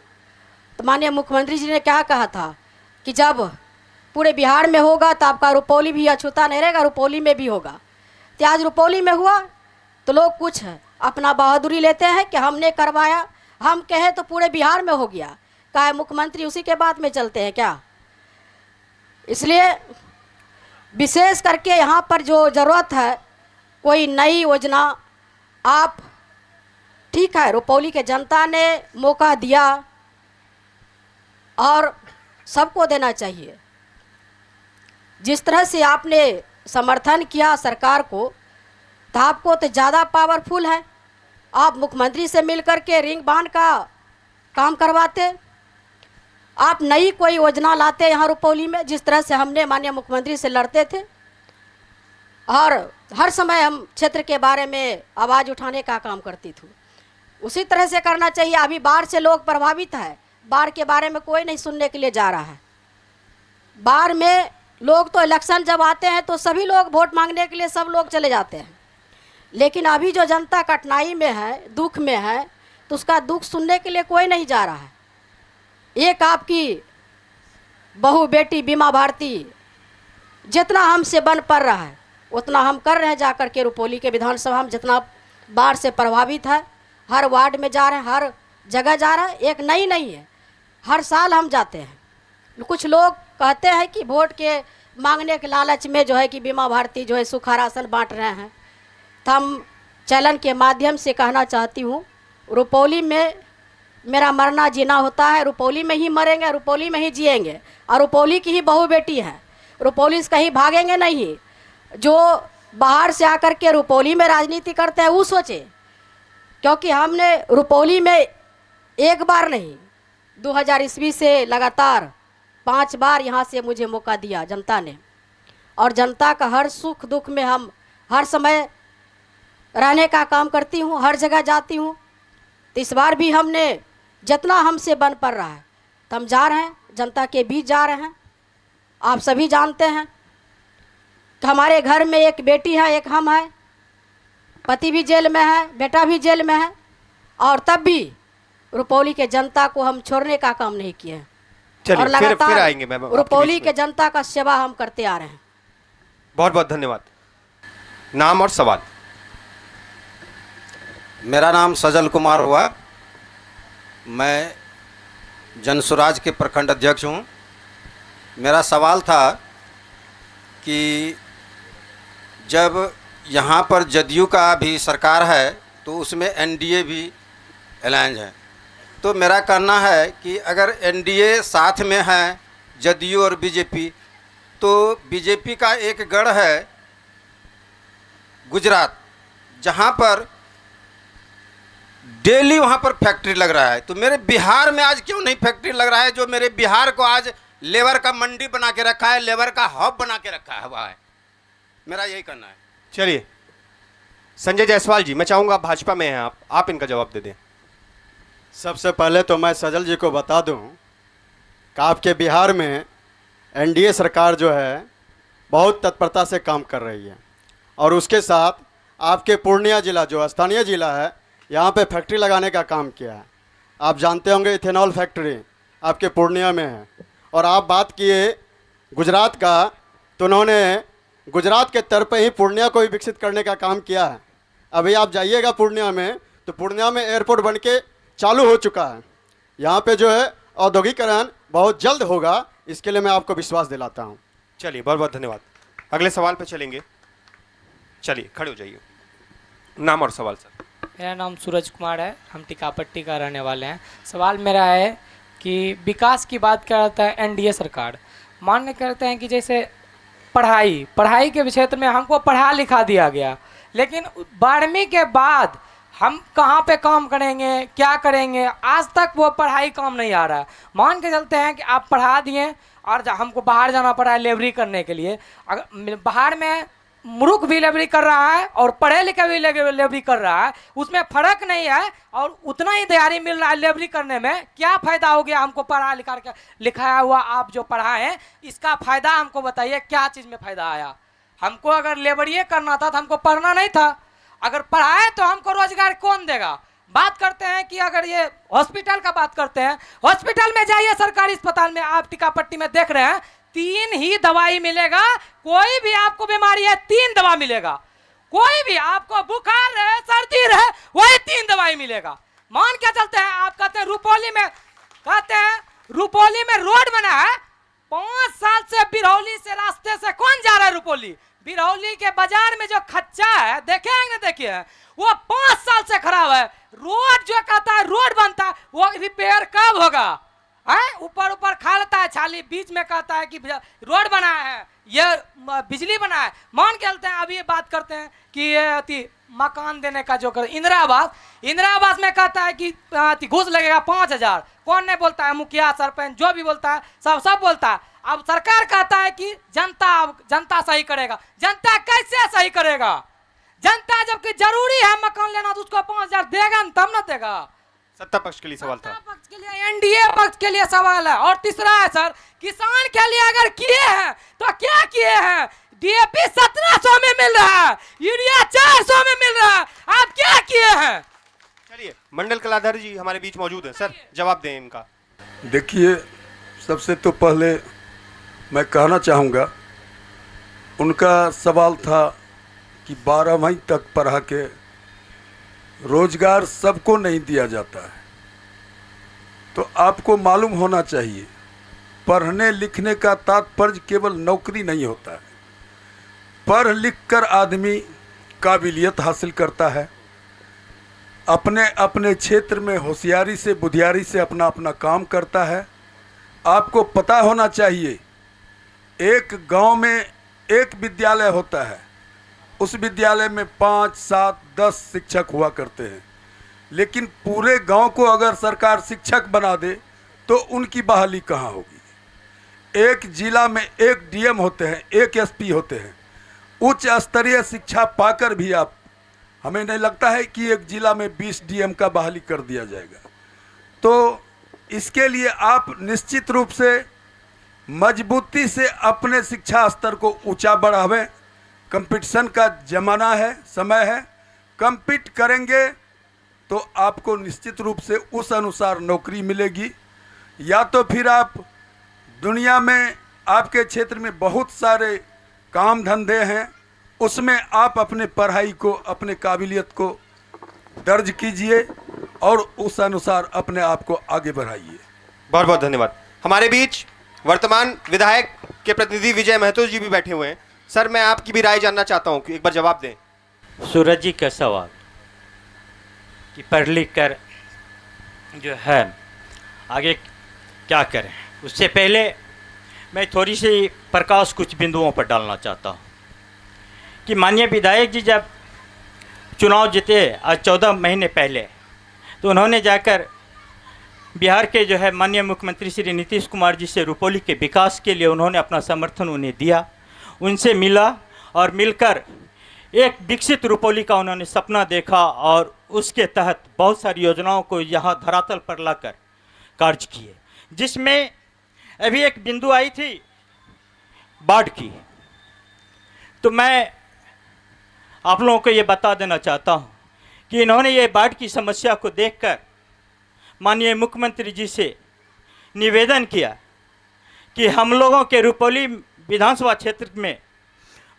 तो माननीय मुख्यमंत्री जी ने क्या कहा था कि जब पूरे बिहार में होगा तो आपका रुपौली भी अछूता नहीं रहेगा, रुपौली में भी होगा। तो आज रुपौली में हुआ तो लोग कुछ अपना बहादुरी लेते हैं कि हमने करवाया, हम कहे तो पूरे बिहार में हो गया, क्या मुख्यमंत्री उसी के बात में चलते हैं क्या? इसलिए विशेष करके यहाँ पर जो ज़रूरत है कोई नई योजना, आप ठीक है रुपौली के जनता ने मौका दिया और सबको देना चाहिए। जिस तरह से आपने समर्थन किया सरकार को, तो आपको तो ज़्यादा पावरफुल है, आप मुख्यमंत्री से मिलकर के रिंग बांध का काम करवाते, आप नई कोई योजना लाते यहाँ रुपौली में। जिस तरह से हमने माननीय मुख्यमंत्री से लड़ते थे और हर समय हम क्षेत्र के बारे में आवाज़ उठाने का काम करती थी, उसी तरह से करना चाहिए। अभी बाढ़ से लोग प्रभावित है, बाढ़ के बारे में कोई नहीं सुनने के लिए जा रहा है। बाढ़ में लोग तो इलेक्शन जब आते हैं तो सभी लोग वोट मांगने के लिए सब लोग चले जाते हैं, लेकिन अभी जो जनता कठिनाई में है, दुख में है, तो उसका दुख सुनने के लिए कोई नहीं जा रहा है। एक आपकी बहू बेटी बीमा भारती जितना हमसे बन पड़ रहा है उतना हम कर रहे हैं, जाकर के रुपौली के विधानसभा में जितना बाढ़ से प्रभावित है, हर वार्ड में जा रहे हैं, हर जगह जा रहे हैं। एक नहीं है, हर साल हम जाते हैं। कुछ लोग कहते हैं कि वोट के मांगने के लालच में जो है कि बीमा भारती जो है सूखा राशन बांट रहे हैं, तो हम चैनल के माध्यम से कहना चाहती हूँ, रुपौली में मेरा मरना जीना होता है, रुपौली में ही मरेंगे, रुपौली में ही जिएंगे, और रुपौली की ही बहू बेटी है, रुपौली से कहीं भागेंगे नहीं। जो बाहर से आकर के रुपौली में राजनीति करते हैं वो सोचे, क्योंकि हमने रुपौली में एक बार नहीं 2000 ईस्वी से लगातार 5 बार यहाँ से मुझे मौका दिया जनता ने, और जनता का हर सुख दुख में हम हर समय रहने का काम करती हूँ, हर जगह जाती हूँ। तो इस बार भी हमने जितना हमसे बन पड़ रहा है तो हम जा रहे हैं, जनता के बीच जा रहे हैं। आप सभी जानते हैं कि हमारे घर में एक बेटी है, एक हम है, पति भी जेल में है, बेटा भी जेल में है, और तब भी रुपौली के जनता को हम छोड़ने का काम नहीं किए हैं। और लगातार फिर आएंगे मैम, रुपौली के जनता का सेवा हम करते आ रहे हैं। बहुत बहुत धन्यवाद। नाम और सवाल। मेरा नाम सजल कुमार हुआ, मैं जनसुराज के प्रखंड अध्यक्ष हूँ। मेरा सवाल था कि जब यहाँ पर जदयू का भी सरकार है तो उसमें एनडीए भी अलायंस है, तो मेरा कहना है कि अगर एनडीए साथ में है जदयू और बीजेपी, तो बीजेपी का एक गढ़ है गुजरात, जहाँ पर डेली वहाँ पर फैक्ट्री लग रहा है, तो मेरे बिहार में आज क्यों नहीं फैक्ट्री लग रहा है, जो मेरे बिहार को आज लेबर का मंडी बना के रखा है, लेबर का हब बना के रखा है। मेरा यही कहना है। चलिए संजय जायसवाल जी, मैं चाहूँगा भाजपा में हैं आप इनका जवाब दे दें। सबसे पहले तो मैं सजल जी को बता दूं कि आपके बिहार में एनडीए सरकार जो है बहुत तत्परता से काम कर रही है, और उसके साथ आपके पूर्णिया जिला जो स्थानीय जिला है, यहाँ पे फैक्ट्री लगाने का काम किया है। आप जानते होंगे इथेनॉल फैक्ट्री आपके पूर्णिया में है। और आप बात किए गुजरात का, तो उन्होंने गुजरात के तर्ज पे ही पूर्णिया को भी विकसित करने का काम किया है। अभी आप जाइएगा पूर्णिया में, तो पूर्णिया में एयरपोर्ट बन के चालू हो चुका है। यहाँ पे जो है औद्योगिकरण बहुत जल्द होगा, इसके लिए मैं आपको विश्वास दिलाता हूँ। चलिए बहुत बहुत धन्यवाद। अगले सवाल पे चलेंगे। चलिए खड़े हो जाइए। नाम और सवाल सर। मेरा नाम सूरज कुमार है, हम टिकापट्टी का रहने वाले हैं। सवाल मेरा है कि विकास की बात करता है एनडीए सरकार, मान्य करते हैं कि जैसे पढ़ाई के क्षेत्र में हमको पढ़ा लिखा दिया गया, लेकिन 12वीं के बाद हम कहाँ पे काम करेंगे, क्या करेंगे, आज तक वो पढ़ाई काम नहीं आ रहा है। मान के चलते हैं कि आप पढ़ा दिए और हमको बाहर जाना पड़ा है लेबरी करने के लिए। अगर बाहर में मूर्ख भी लेबरी कर रहा है और पढ़े लिखे भी लेबरी कर रहा है, उसमें फ़र्क नहीं है, और उतना ही तैयारी मिल रहा है लेबरी करने में। क्या फ़ायदा हो गया हमको पढ़ा लिखा के लिखाया हुआ आप जो पढ़ाएं, इसका फ़ायदा हमको बताइए, क्या चीज़ में फ़ायदा आया? हमको अगर लेबरिए करना था तो हमको पढ़ना नहीं था। अगर पढ़ाए तो हमको रोजगार कौन देगा? बात करते हैं कि अगर ये हॉस्पिटल का बात करते हैं, हॉस्पिटल में जाइए, सरकारी अस्पताल में आप टिकापट्टी में देख रहे हैं 3 ही दवाई मिलेगा। कोई भी आपको बीमारी है 3 दवा मिलेगा। कोई भी आपको बुखार रहे, सर्दी रहे, वही 3 दवाई मिलेगा। मान क्या चलते हैं, आप कहते हैं रुपौली में, कहते हैं रुपौली में रोड बना है। 5 साल से बिरौली से रास्ते से कौन जा रहा है रुपौली? बिरौली के बाजार में जो खच्चा है, देखे हैं ना, देखिए वो 5 साल से खराब है। रोड जो कहता है रोड बनता है, वो रिपेयर कब होगा? ऊपर ऊपर खा लेता है छाली, बीच में कहता है कि रोड बना है, ये बिजली बना है। मान के चलते हैं, अभी ये बात करते हैं कि ये मकान देने का जो कर इंदिरा आवास में कहता है कि घूस लगेगा 5000। कौन नहीं बोलता है? मुखिया, सरपंच, जो भी बोलता है सब बोलता है। अब सरकार कहता है कि जनता सही करेगा। जनता कैसे सही करेगा? जनता जबकि जरूरी है मकान लेना तो उसको 5000 देगा न, तब न देगा। सत्ता पक्ष के लिए सवाल था। सत्ता पक्ष के लिए, एनडीए पक्ष के लिए सवाल है। और तीसरा है सर, किसान के लिए अगर किए हैं तो क्या किए हैं? डीएपी 1700 में मिल रहा है, यूरिया 400 में मिल रहा है, आप क्या किए हैं? चलिए, मंडल कलाधर जी हमारे बीच मौजूद है, सर जवाब दें इनका। देखिए, सबसे तो पहले मैं कहना चाहूँगा, उनका सवाल था कि 12वीं तक पढ़ा के रोजगार सबको नहीं दिया जाता है। तो आपको मालूम होना चाहिए, पढ़ने लिखने का तात्पर्य केवल नौकरी नहीं होता है। पढ़ लिख कर आदमी काबिलियत हासिल करता है, अपने अपने क्षेत्र में होशियारी से, बुद्धियारी से अपना अपना काम करता है। आपको पता होना चाहिए, एक गांव में एक विद्यालय होता है, उस विद्यालय में 5, 7, 10 शिक्षक हुआ करते हैं। लेकिन पूरे गांव को अगर सरकार शिक्षक बना दे तो उनकी बहाली कहाँ होगी? एक जिला में एक डीएम होते हैं, एक एसपी होते हैं। उच्च स्तरीय शिक्षा पाकर भी आप, हमें नहीं लगता है कि एक जिला में 20 डीएम का बहाली कर दिया जाएगा। तो इसके लिए आप निश्चित रूप से मजबूती से अपने शिक्षा स्तर को ऊंचा बढ़ावें। कंपटीशन का ज़माना है, समय है, compete करेंगे तो आपको निश्चित रूप से उस अनुसार नौकरी मिलेगी। या तो फिर आप, दुनिया में आपके क्षेत्र में बहुत सारे काम धंधे हैं, उसमें आप अपने पढ़ाई को, अपने काबिलियत को दर्ज कीजिए और उस अनुसार अपने आप को आगे बढ़ाइए। बहुत बहुत धन्यवाद। हमारे बीच वर्तमान विधायक के प्रतिनिधि विजय महतो जी भी बैठे हुए हैं। सर, मैं आपकी भी राय जानना चाहता हूं कि एक बार जवाब दें। सूरज जी का सवाल कि पढ़ लिख कर जो है आगे क्या करें, उससे पहले मैं थोड़ी सी प्रकाश कुछ बिंदुओं पर डालना चाहता हूं कि माननीय विधायक जी जब चुनाव जीते आज 14 महीने पहले, तो उन्होंने जाकर बिहार के जो है माननीय मुख्यमंत्री श्री नीतीश कुमार जी से रुपौली के विकास के लिए उन्होंने अपना समर्थन उन्हें दिया, उनसे मिला और मिलकर एक विकसित रुपौली का उन्होंने सपना देखा और उसके तहत बहुत सारी योजनाओं को यहाँ धरातल पर लाकर कार्य किए, जिसमें अभी एक बिंदु आई थी बाढ़ की। तो मैं आप लोगों को ये बता देना चाहता हूँ कि इन्होंने ये बाढ़ की समस्या को देखकर माननीय मुख्यमंत्री जी से निवेदन किया कि हम लोगों के रुपौली विधानसभा क्षेत्र में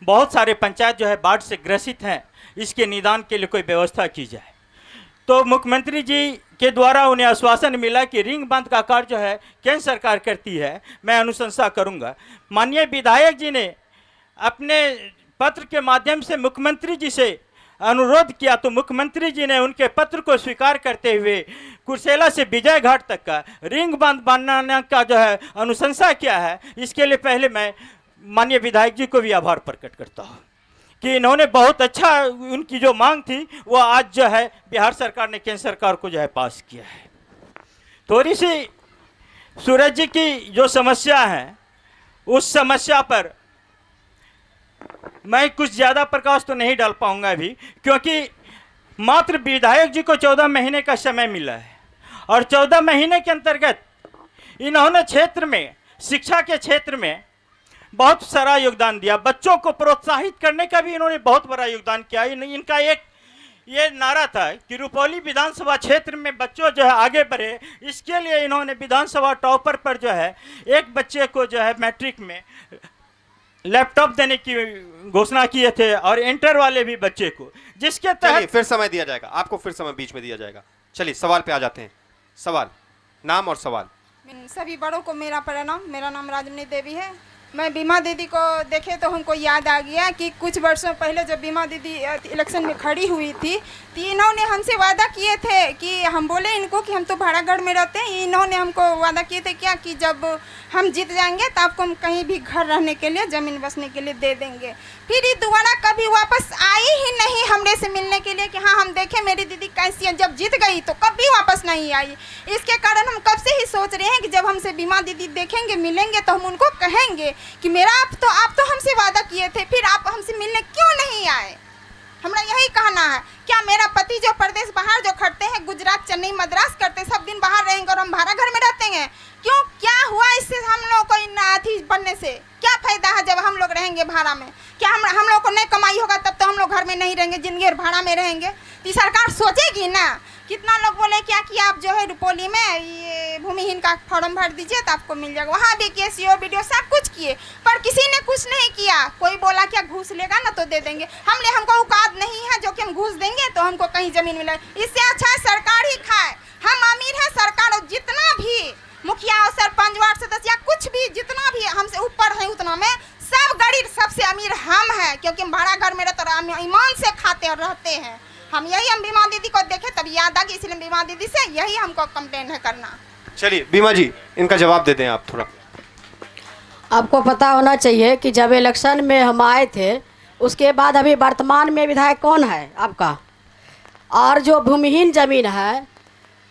बहुत सारे पंचायत जो है बाढ़ से ग्रसित हैं, इसके निदान के लिए कोई व्यवस्था की जाए। तो मुख्यमंत्री जी के द्वारा उन्हें आश्वासन मिला कि रिंग बांध का कार्य जो है केंद्र सरकार करती है, मैं अनुशंसा करूंगा। माननीय विधायक जी ने अपने पत्र के माध्यम से मुख्यमंत्री जी से अनुरोध किया, तो मुख्यमंत्री जी ने उनके पत्र को स्वीकार करते हुए कुर्सेला से विजय घाट तक का रिंग बांध बनाने का जो है अनुशंसा किया है। इसके लिए पहले मैं माननीय विधायक जी को भी आभार प्रकट करता हूँ कि इन्होंने बहुत अच्छा, उनकी जो मांग थी वो आज जो है बिहार सरकार ने केंद्र सरकार को जो है पास किया है। थोड़ी सी सूरज जी की जो समस्या है उस समस्या पर मैं कुछ ज़्यादा प्रकाश तो नहीं डाल पाऊंगा अभी, क्योंकि मात्र विधायक जी को 14 महीने का समय मिला है और 14 महीने के अंतर्गत इन्होंने क्षेत्र में, शिक्षा के क्षेत्र में बहुत सारा योगदान दिया। बच्चों को प्रोत्साहित करने का भी इन्होंने बहुत बड़ा योगदान किया। इनका एक ये नारा था कि रुपौली विधानसभा क्षेत्र में बच्चों जो है आगे बढ़े, इसके लिए इन्होंने विधानसभा टॉपर पर जो है एक बच्चे को जो है मैट्रिक में लैपटॉप देने की घोषणा किए थे और इंटर वाले भी बच्चे को, जिसके तहत फिर समय दिया जाएगा आपको, फिर समय बीच में दिया जाएगा। चलिए सवाल पे आ जाते हैं। सवाल, नाम और सवाल। सभी बड़ों को मेरा प्रणाम। मेरा नाम राजमणि देवी है। मैं बीमा दीदी को देखे तो हमको याद आ गया कि कुछ वर्षों पहले जब बीमा दीदी इलेक्शन में खड़ी हुई थी तो इन्होंने हमसे वादा किए थे कि हम बोले इनको कि हम तो भाड़ागढ़ में रहते हैं। इन्होंने हमको वादा किए थे क्या कि जब हम जीत जाएंगे तो आपको हम कहीं भी घर रहने के लिए, ज़मीन बसने के लिए दे देंगे। फिर ये दोबारा कभी वापस आई ही नहीं हमरे से मिलने के लिए कि हाँ हम देखें मेरी दीदी कैसी है। जब जीत गई तो कभी वापस नहीं आई। इसके कारण हम कब से ही सोच रहे हैं कि जब हमसे बीमा दीदी देखेंगे, मिलेंगे तो हम उनको कहेंगे कि मेरा आप तो हमसे वादा किए थे, फिर आप हमसे मिलने क्यों नहीं आए। हमारा यही कहना है। क्या मेरा पति जो प्रदेश बाहर जो खटते हैं, गुजरात, चेन्नई, मद्रास करते, सब दिन बाहर रहेंगे और हम भाड़ा घर में रहते हैं, क्यों? क्या हुआ इससे हम लोग को इन अथी बनने से? क्या फायदा है जब हम लोग रहेंगे भाड़ा में? क्या हम लोग को नहीं कमाई होगा तब तो हम लोग घर में नहीं रहेंगे, जिंदगी भाड़ा में रहेंगे? तो सरकार सोचेगी ना। कितना लोग बोले क्या कि आप जो है रुपौली में ये भूमिहीन का फॉर्म भर दीजिए तो आपको मिल जाएगा। वहाँ भी केसीओ वीडियो सब कुछ किए पर किसी ने कुछ नहीं किया। कोई बोला क्या घूस लेगा ना तो दे देंगे। हमको औकात नहीं है जो कि हम घूस देंगे तो हमको कहीं ज़मीन मिले। इससे अच्छा है सरकार ही खाए। हम अमीर है, सरकार और जितना भी मुखिया और सरपंच, वार्ड सदस्य या कुछ भी जितना भी हमसे ऊपर है उतना में सब गरीब, सबसे अमीर हम हैं क्योंकि हम भाड़ा घर में रहते और ईमान से खाते और रहते हैं। हम बीमा दीदी को देखे तब याद आ गई, इसलिए बीमा दीदी से यही हमको कंप्लेन है करना। चलिए बीमा जी इनका जवाब दे दें आप थोड़ा। आपको पता होना चाहिए कि जब इलेक्शन में हम आए थे उसके बाद अभी वर्तमान में विधायक कौन है आपका। और जो भूमिहीन ज़मीन है,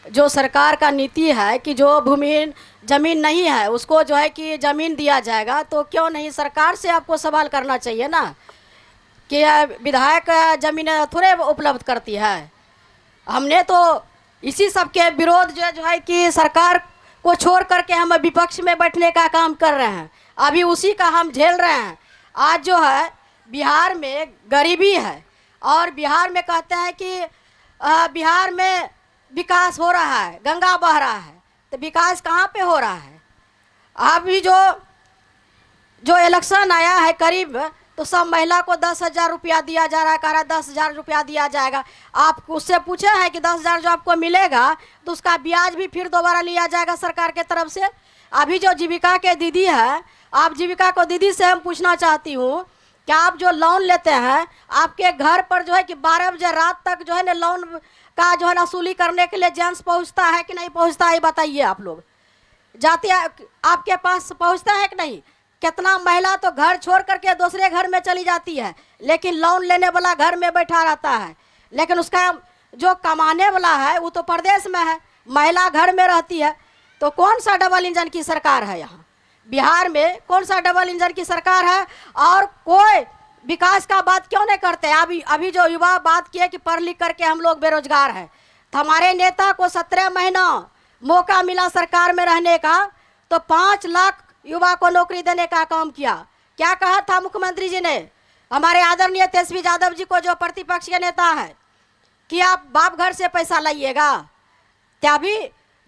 जो सरकार का नीति है कि जो भूमिहीन ज़मीन नहीं है उसको जो है कि ज़मीन दिया जाएगा, तो क्यों नहीं सरकार से आपको सवाल करना चाहिए ना कि विधायक ज़मीन थोड़े उपलब्ध करती है। हमने तो इसी सब के विरोध जो है कि सरकार को छोड़ करके हम विपक्ष में बैठने का काम कर रहे हैं। अभी उसी का हम झेल रहे हैं। आज जो है बिहार में गरीबी है और बिहार में कहते हैं कि बिहार में विकास हो रहा है, गंगा बह रहा है, तो विकास कहाँ पे हो रहा है? अभी जो इलेक्शन आया है करीब, तो सब महिला को 10,000 रुपया दिया जा रहा है, कह रहा है 10,000 रुपया दिया जाएगा। आप उससे पूछे हैं कि 10,000 जो आपको मिलेगा तो उसका ब्याज भी फिर दोबारा लिया जाएगा सरकार के तरफ से। अभी जो जीविका के दीदी है, आप जीविका को दीदी से हम पूछना चाहती हूँ कि आप जो लोन लेते हैं आपके घर पर जो है कि 12 बजे रात तक जो है ना लोन का जो है ना वसूली करने के लिए जेंट्स पहुँचता है कि नहीं पहुँचता है, बताइए। आप लोग जाते आपके पास पहुँचता है कि नहीं? कितना महिला तो घर छोड़ करके दूसरे घर में चली जाती है, लेकिन लोन लेने वाला घर में बैठा रहता है, लेकिन उसका जो कमाने वाला है वो तो प्रदेश में है, महिला घर में रहती है। तो कौन सा डबल इंजन की सरकार है यहाँ बिहार में? कौन सा डबल इंजन की सरकार है? और कोई विकास का बात क्यों नहीं करते? अभी जो युवा बात किए कि पढ़ लिख करके हम लोग बेरोजगार हैं, तो हमारे नेता को 17 महीना मौका मिला सरकार में रहने का, तो 5 लाख युवा को नौकरी देने का काम किया। क्या कहा था मुख्यमंत्री जी ने हमारे आदरणीय तेजस्वी यादव जी को, जो प्रतिपक्ष के नेता है, कि आप बाप घर से पैसा लाइएगा। तभी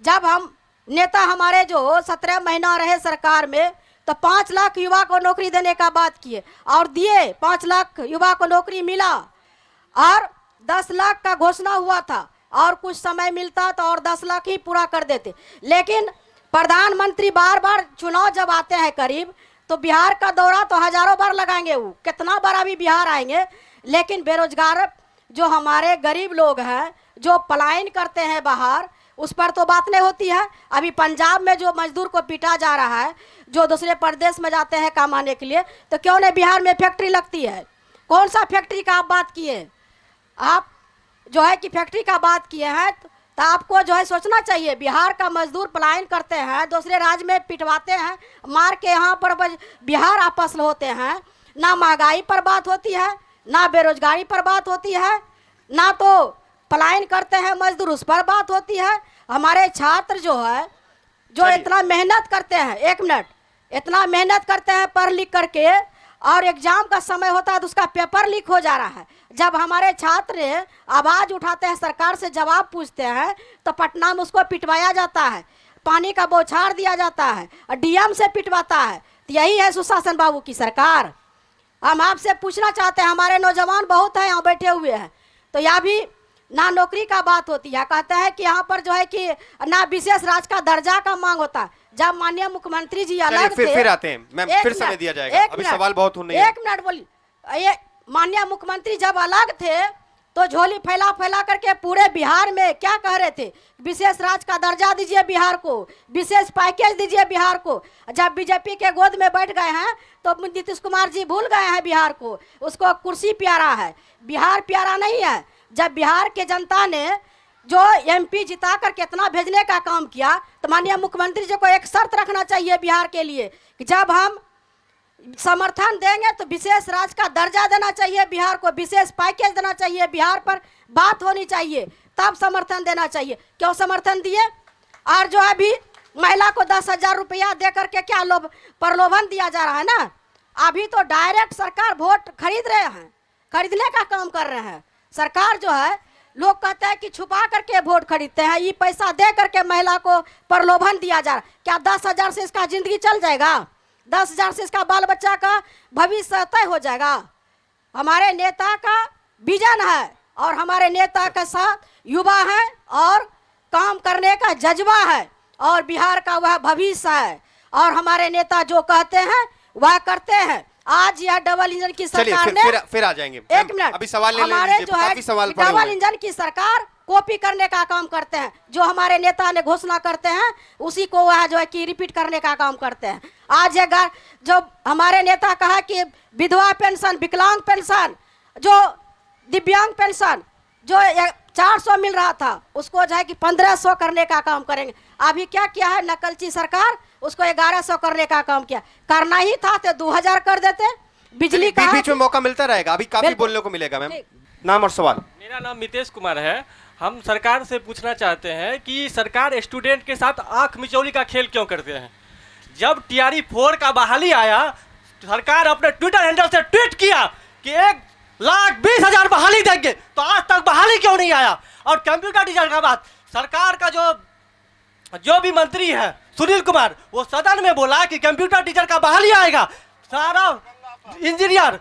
जब हम नेता हमारे जो 17 महीना रहे सरकार में तो 5 लाख युवा को नौकरी देने का बात किए और दिए। 5 लाख युवा को नौकरी मिला और 10 लाख का घोषणा हुआ था और कुछ समय मिलता तो और 10 लाख ही पूरा कर देते। लेकिन प्रधानमंत्री बार बार चुनाव जब आते हैं करीब, तो बिहार का दौरा तो हजारों बार लगाएंगे, वो कितना बार अभी बिहार आएंगे, लेकिन बेरोजगार जो हमारे गरीब लोग हैं जो पलायन करते हैं बाहर, उस पर तो बात नहीं होती है। अभी पंजाब में जो मजदूर को पीटा जा रहा है, जो दूसरे प्रदेश में जाते हैं कमाने के लिए, तो क्यों नहीं बिहार में फैक्ट्री लगती है? कौन सा फैक्ट्री का आप बात किए? आप जो है कि फैक्ट्री का बात किए हैं तो आपको जो है सोचना चाहिए। बिहार का मजदूर पलायन करते हैं, दूसरे राज्य में पिटवाते हैं, मार के यहाँ पर बिहार आपस होते हैं। ना महंगाई पर बात होती है, ना बेरोजगारी पर बात होती है, ना तो पलायन करते हैं मजदूर उस पर बात होती है। हमारे छात्र जो है जो इतना मेहनत करते हैं, 1 मिनट, इतना मेहनत करते हैं पढ़ लिख करके, और एग्जाम का समय होता है तो उसका पेपर लीक हो जा रहा है। जब हमारे छात्र आवाज़ उठाते हैं, सरकार से जवाब पूछते हैं, तो पटना में उसको पिटवाया जाता है, पानी का बौछार दिया जाता है और डीएम से पिटवाता है। तो यही है सुशासन बाबू की सरकार। हम आपसे पूछना चाहते हैं, हमारे नौजवान बहुत हैं यहाँ बैठे हुए हैं, तो यहाँ भी ना नौकरी का बात होती है, कहते हैं कि यहाँ पर जो है कि ना विशेष राज्य का दर्जा का मांग होता है। जब माननीय मुख्यमंत्री जी अलग थे, फिर आते हैं मैम, फिर समय दिया जाएगा, अभी सवाल बहुत होने हैं। एक मिनट बोलिए। ये माननीय मुख्यमंत्री जब अलग थे तो झोली फैला फैला करके पूरे बिहार में क्या कह रहे थे, विशेष राज्य का दर्जा दीजिए बिहार को, विशेष पैकेज दीजिए बिहार को। जब बीजेपी के गोद में बैठ गए हैं तो नीतीश कुमार जी भूल गए हैं बिहार को, उसको कुर्सी प्यारा है, बिहार प्यारा नहीं है। जब बिहार के जनता ने जो एमपी जिता कर कितना भेजने का काम किया, तो माननीय मुख्यमंत्री जी को एक शर्त रखना चाहिए बिहार के लिए कि जब हम समर्थन देंगे तो विशेष राज्य का दर्जा देना चाहिए बिहार को, विशेष पैकेज देना चाहिए बिहार पर, बात होनी चाहिए, तब समर्थन देना चाहिए। क्यों समर्थन दिए? और जो अभी महिला को 10,000 रुपया दे करके क्या प्रलोभन दिया जा रहा है ना, अभी तो डायरेक्ट सरकार वोट खरीद रहे हैं, खरीदने का काम कर रहे हैं। सरकार जो है, लोग कहते हैं कि छुपा करके वोट खरीदते हैं, ये पैसा दे करके महिला को प्रलोभन दिया जा रहा है। क्या 10,000 से इसका जिंदगी चल जाएगा? 10,000 से इसका बाल बच्चा का भविष्य तय हो जाएगा? हमारे नेता का विजन है और हमारे नेता के साथ युवा है और काम करने का जज्बा है और बिहार का वह भविष्य है और हमारे नेता जो कहते हैं वह करते हैं। आज यह डबल इंजन की सरकार ने फिर आ जाएंगे। एक मिनट, अभी सवाल हमारे जो है डबल इंजन की सरकार कॉपी करने का काम करते हैं, जो हमारे नेता ने घोषणा करते हैं उसी को वह जो है कि रिपीट करने का काम करते हैं। आज ये जो हमारे नेता कहा कि विधवा पेंशन, विकलांग पेंशन, जो दिव्यांग पेंशन जो 400 मिल रहा था उसको जो है कि 1500 करने का काम करेंगे। अभी क्या किया है नकलची सरकार, उसको 1100 करने का काम किया। करना ही था तो 2000 कर देते। बिजली का बीच में मौका मिलता रहेगा, अभी काफी बोलने को मिलेगा। मैम नाम और सवाल। मेरा नाम मितेश कुमार है। हम सरकार से पूछना चाहते हैं कि सरकार स्टूडेंट के साथ आंख मिचौली का खेल क्यों करते हैं? जब टीआरई 4 का बहाली आया, सरकार अपने ट्विटर हैंडल से ट्वीट किया कि 1,20,000 बहाली देंगे, तो आज तक बहाली क्यों नहीं आया? और कंप्यूटर टीचर का बात, सरकार का जो भी मंत्री है सुनील कुमार, वो सदन में बोला कि कंप्यूटर टीचर का बहाली आएगा। सारा इंजीनियर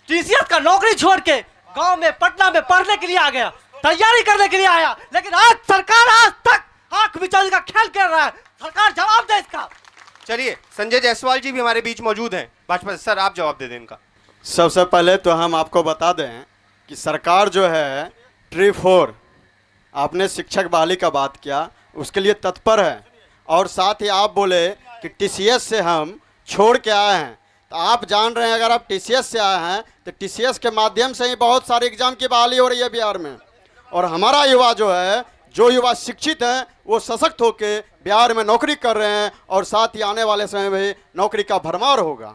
टीसीएस का नौकरी छोड़ के गांव में पटना में पढ़ने के लिए आ गया, तैयारी करने के लिए आया, लेकिन आज सरकार आज तक आंख मिचौली का खेल कर रहा है। सरकार जवाब दे इसका। चलिए, संजय जायसवाल जी भी हमारे बीच मौजूद हैं भाजपा से। सर आप जवाब दे दें इनका। सबसे पहले तो हम आपको बता दें कि सरकार जो है ट्री 4 आपने शिक्षक बहाली का बात किया, उसके लिए तत्पर है। और साथ ही आप बोले कि टीसीएस से हम छोड़ के आए हैं, तो आप जान रहे हैं अगर आप टीसीएस से आए हैं तो टीसीएस के माध्यम से ही बहुत सारे एग्जाम की बहाली हो रही है बिहार में। और हमारा युवा जो है, जो युवा शिक्षित हैं वो सशक्त होकर बिहार में नौकरी कर रहे हैं और साथ ही आने वाले समय में नौकरी का भरमार होगा।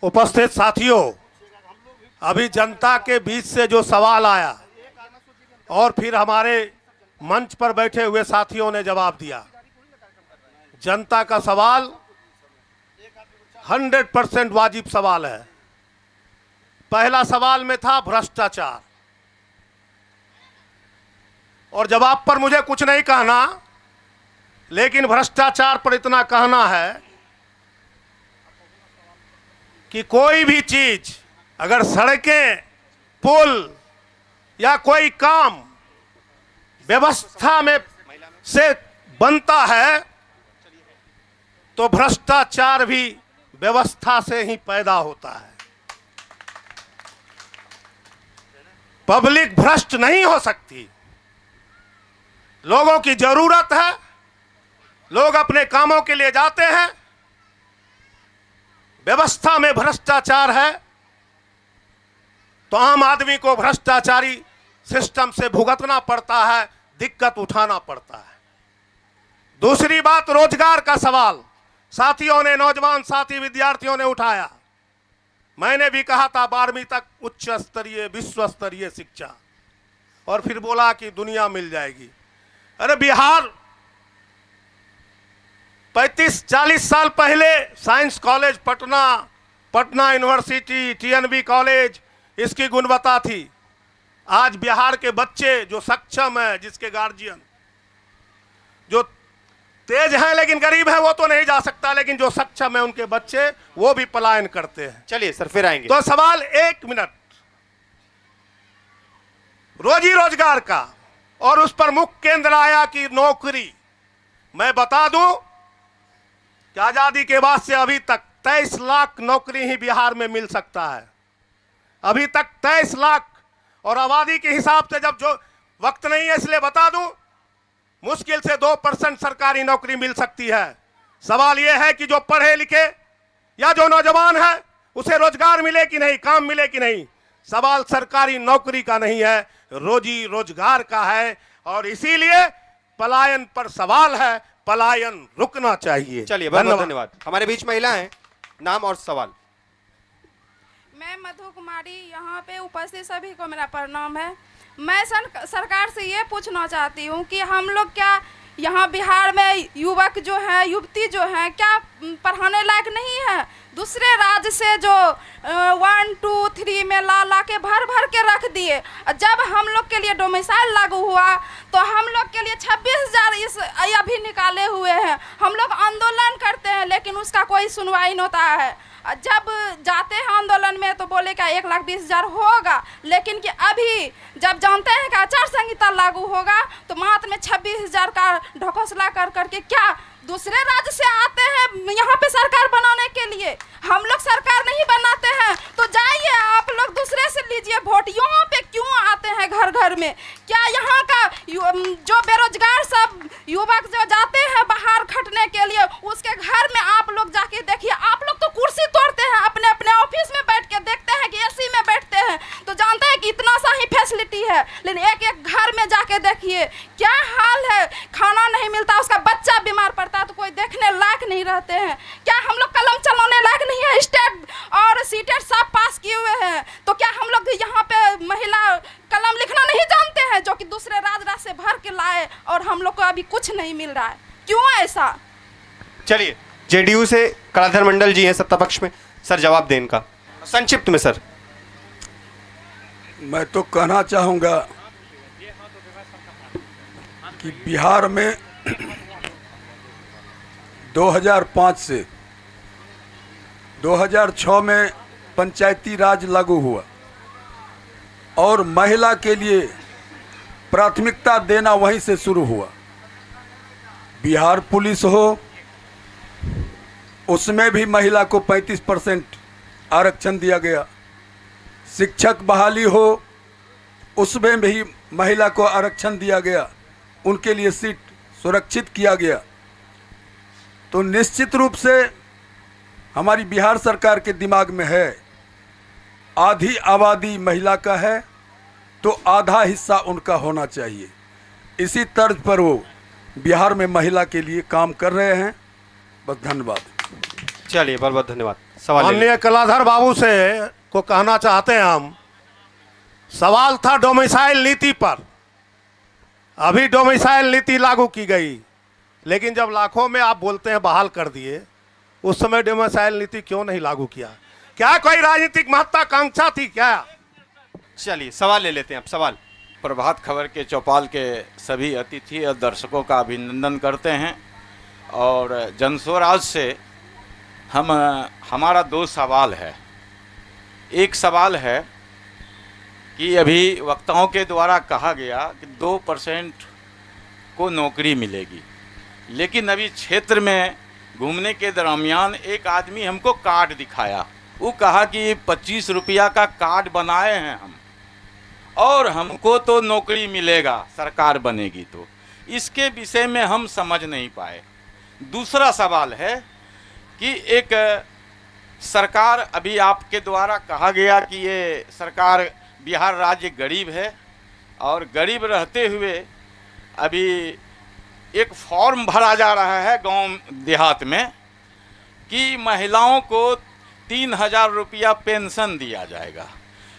उपस्थित साथियों, अभी जनता के बीच से जो सवाल आया और फिर हमारे मंच पर बैठे हुए साथियों ने जवाब दिया, जनता का सवाल 100% वाजिब सवाल है। पहला सवाल में था भ्रष्टाचार, और जवाब पर मुझे कुछ नहीं कहना, लेकिन भ्रष्टाचार पर इतना कहना है कि कोई भी चीज अगर सड़कें, पुल या कोई काम व्यवस्था में से बनता है तो भ्रष्टाचार भी व्यवस्था से ही पैदा होता है। पब्लिक भ्रष्ट नहीं हो सकती। लोगों की जरूरत है, लोग अपने कामों के लिए जाते हैं, व्यवस्था में भ्रष्टाचार है तो आम आदमी को भ्रष्टाचारी सिस्टम से भुगतना पड़ता है, दिक्कत उठाना पड़ता है। दूसरी बात, रोजगार का सवाल साथियों ने, नौजवान साथी विद्यार्थियों ने उठाया। मैंने भी कहा था 12वीं तक उच्च स्तरीय विश्व स्तरीय शिक्षा, और फिर बोला कि दुनिया मिल जाएगी। अरे बिहार 35-40 साल पहले science college Patna Patna university, TNB college, इसकी गुणवत्ता थी। आज बिहार के बच्चे जो सक्षम हैं, जिसके गार्जियन जो तेज हैं लेकिन गरीब हैं, वो तो नहीं जा सकता, लेकिन जो सक्षम है उनके बच्चे वो भी पलायन करते हैं। चलिए सर, फिर आएंगे। तो सवाल 1 मिनट रोजी रोजगार का, और उस पर मुख्य केंद्र आया कि नौकरी। मैं बता दूं कि आजादी के बाद से अभी तक 23 लाख नौकरी ही बिहार में मिल सकता है। अभी तक 23 लाख, और आबादी के हिसाब से जब जो वक्त नहीं है इसलिए बता दूं, मुश्किल से 2% सरकारी नौकरी मिल सकती है। सवाल यह है कि जो पढ़े लिखे या जो नौजवान है उसे रोजगार मिले कि नहीं, काम मिले कि नहीं। सवाल सरकारी नौकरी का नहीं है, रोजी रोजगार का है, और इसीलिए पलायन पर सवाल है। पलायन रुकना चाहिए। चलिए, बहुत बहुत धन्यवाद। हमारे बीच महिला हैं, नाम और सवाल। मैं मधु कुमारी, यहाँ पे उपस्थित सभी को मेरा प्रणाम है। मैं सरकार से ये पूछना चाहती हूँ कि हम लोग क्या यहाँ बिहार में युवक जो है, युवती जो है, क्या पढ़ाने लायक नहीं है? दूसरे राज्य से जो 1, 2, 3 में ला के भर के रख दिए। जब हम लोग के लिए डोमिसाइल लागू हुआ तो हम लोग के लिए 26,000 इस अभी निकाले हुए हैं। हम लोग आंदोलन करते हैं लेकिन उसका कोई सुनवाई नहीं होता है। जब जाते हैं आंदोलन में तो बोले क्या 1,20,000 होगा, लेकिन कि अभी जब जानते हैं कि आचार संहिता लागू होगा तो मात्र में 26,000 का ढकोसला करके क्या दूसरे राज्य से आते हैं यहाँ पे सरकार बनाने के लिए। हम लोग सरकार नहीं बनाते हैं तो जाइए आप लोग दूसरे से लीजिए वोट। यहाँ पे क्यों आते हैं घर घर में? क्या यहाँ का जो बेरोजगार सब युवक जो जाते हैं बाहर खटने के लिए, उसके घर में आप लोग जाके देखिए। आप लोग तो कुर्सी तोड़ते हैं, अपने अपने ऑफिस में बैठ के देखते हैं कि एसी में बैठते हैं तो जानते हैं कि इतना सा ही फैसिलिटी है, लेकिन एक घर में जाके देखिए क्या हाल है। खाना नहीं मिलता, उसका बच्चा बीमार पड़ता तो कोई देखने लायक नहीं रहते हैं। क्या हम लोग कलम चलाने लायक नहीं है? स्टेट और सीटेट सब पास किए हुए हैं तो क्या हम लोग यहाँ पे महिला कलम लिखना नहीं जानते हैं, जो कि दूसरे राज्य से भर के लाए और हम लोग को अभी कुछ नहीं मिल रहा है? क्यों ऐसा? चलिए, जेडीयू से कलाधर मंडल जी हैं सत्ता पक्ष में, सर जवाब दें इनका संक्षिप्त में। सर, मैं तो कहना चाहूँगा कि बिहार में 2005 से 2006 में पंचायती राज लागू हुआ और महिला के लिए प्राथमिकता देना वहीं से शुरू हुआ। बिहार पुलिस हो, उसमें भी महिला को 35% आरक्षण दिया गया। शिक्षक बहाली हो, उसमें भी महिला को आरक्षण दिया गया, उनके लिए सीट सुरक्षित किया गया। तो निश्चित रूप से हमारी बिहार सरकार के दिमाग में है, आधी आबादी महिला का है तो आधा हिस्सा उनका होना चाहिए। इसी तर्ज पर वो बिहार में महिला के लिए काम कर रहे हैं। बस धन्यवाद। चलिए, बहुत बहुत धन्यवाद। सवाल माननीय कलाधर बाबू से को कहना चाहते हैं हम, सवाल था डोमिसाइल नीति पर। अभी डोमिसाइल नीति लागू की गई, लेकिन जब लाखों में आप बोलते हैं बहाल कर दिए, उस समय डोमिसाइल नीति क्यों नहीं लागू किया? क्या कोई राजनीतिक महत्वाकांक्षा थी क्या? चलिए, सवाल ले लेते हैं आप। सवाल। प्रभात खबर के चौपाल के सभी अतिथि और दर्शकों का अभिनंदन करते हैं। और जनस्वराज से हमारा 2 सवाल है। एक सवाल है कि अभी वक्ताओं के द्वारा कहा गया कि 2% को नौकरी मिलेगी, लेकिन अभी क्षेत्र में घूमने के दरमियान एक आदमी हमको कार्ड दिखाया। वो कहा कि 25 रुपया का कार्ड बनाए हैं हम, और हमको तो नौकरी मिलेगा, सरकार बनेगी तो। इसके विषय में हम समझ नहीं पाए। दूसरा सवाल है कि एक सरकार, अभी आपके द्वारा कहा गया कि ये सरकार, बिहार राज्य गरीब है, और गरीब रहते हुए अभी एक फॉर्म भरा जा रहा है गांव देहात में कि महिलाओं को 3,000 रुपया पेंशन दिया जाएगा।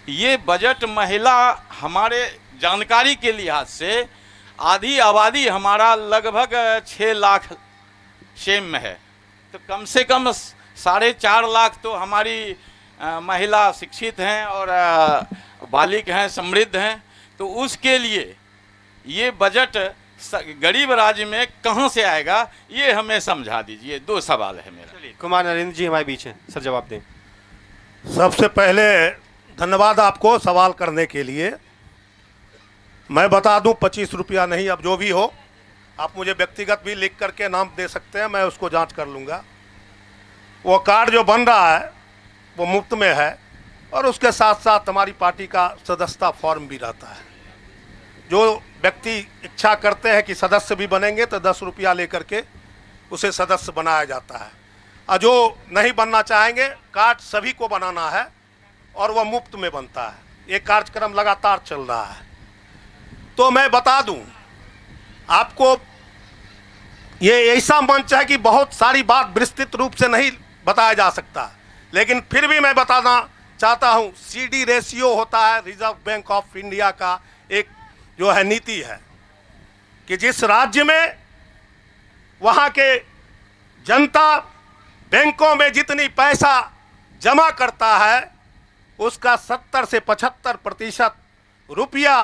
ये बजट महिला, हमारे जानकारी के लिहाज से आधी आबादी हमारा लगभग 6 लाख शेम में है, तो कम से कम 4.5 लाख तो हमारी महिला शिक्षित हैं और बालिग हैं, समृद्ध हैं, तो उसके लिए ये बजट गरीब राज्य में कहाँ से आएगा, ये हमें समझा दीजिए। 2 सवाल है मेरा। कुमार नरेंद्र जी हमारे बीच हैं, सर जवाब दें। सबसे पहले धन्यवाद आपको सवाल करने के लिए। मैं बता दूं 25 रुपया नहीं, अब जो भी हो आप मुझे व्यक्तिगत भी लिख करके नाम दे सकते हैं, मैं उसको जांच कर लूँगा। वो कार्ड जो बन रहा है वो मुफ्त में है और उसके साथ साथ हमारी पार्टी का सदस्यता फॉर्म भी रहता है। जो व्यक्ति इच्छा करते हैं कि सदस्य भी बनेंगे तो 10 रुपया लेकर के उसे सदस्य बनाया जाता है, और जो नहीं बनना चाहेंगे कार्ड सभी को बनाना है और वह मुफ्त में बनता है। ये कार्यक्रम लगातार चल रहा है। तो मैं बता दूं आपको, ये ऐसा मंच है कि बहुत सारी बात विस्तृत रूप से नहीं बताया जा सकता, लेकिन फिर भी मैं बताना चाहता हूं। CD रेशियो होता है रिजर्व बैंक ऑफ इंडिया का एक जो है नीति है कि जिस राज्य में वहाँ के जनता बैंकों में जितनी पैसा जमा करता है उसका 70 से 75% रुपया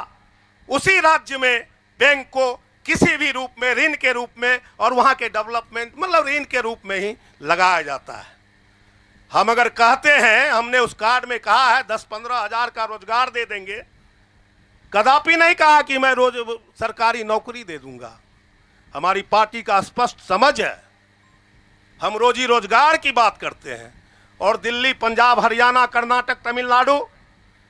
उसी राज्य में बैंक को किसी भी रूप में, ऋण के रूप में और वहाँ के डेवलपमेंट मतलब ऋण के रूप में ही लगाया जाता है। हम अगर कहते हैं, हमने उस कार्ड में कहा है 10-15 हज़ार का रोजगार दे देंगे, कदापि नहीं कहा कि मैं रोज सरकारी नौकरी दे दूंगा। हमारी पार्टी का स्पष्ट समझ है, हम रोजी रोजगार की बात करते हैं और दिल्ली, पंजाब, हरियाणा, कर्नाटक, तमिलनाडु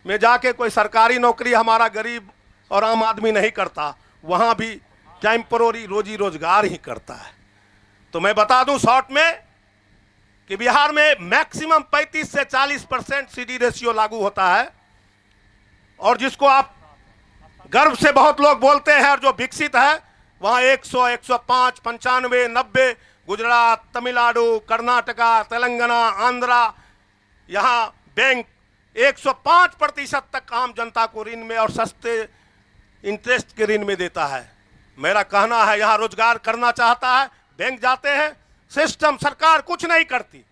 में जाके कोई सरकारी नौकरी हमारा गरीब और आम आदमी नहीं करता, वहाँ भी टेम्पररी रोजी रोजगार ही करता है। तो मैं बता दूं शॉर्ट में कि बिहार में मैक्सिमम 35 से 40% CD रेशियो लागू होता है, और जिसको आप गर्व से बहुत लोग बोलते हैं और जो विकसित है वहाँ 100, 105, 95, 90, गुजरात, तमिलनाडु, कर्नाटका, तेलंगाना, आंध्रा, यहाँ बैंक 105% तक आम जनता को ऋण में और सस्ते इंटरेस्ट के ऋण में देता है। मेरा कहना है यहाँ रोजगार करना चाहता है, बैंक जाते हैं, सिस्टम सरकार कुछ नहीं करती,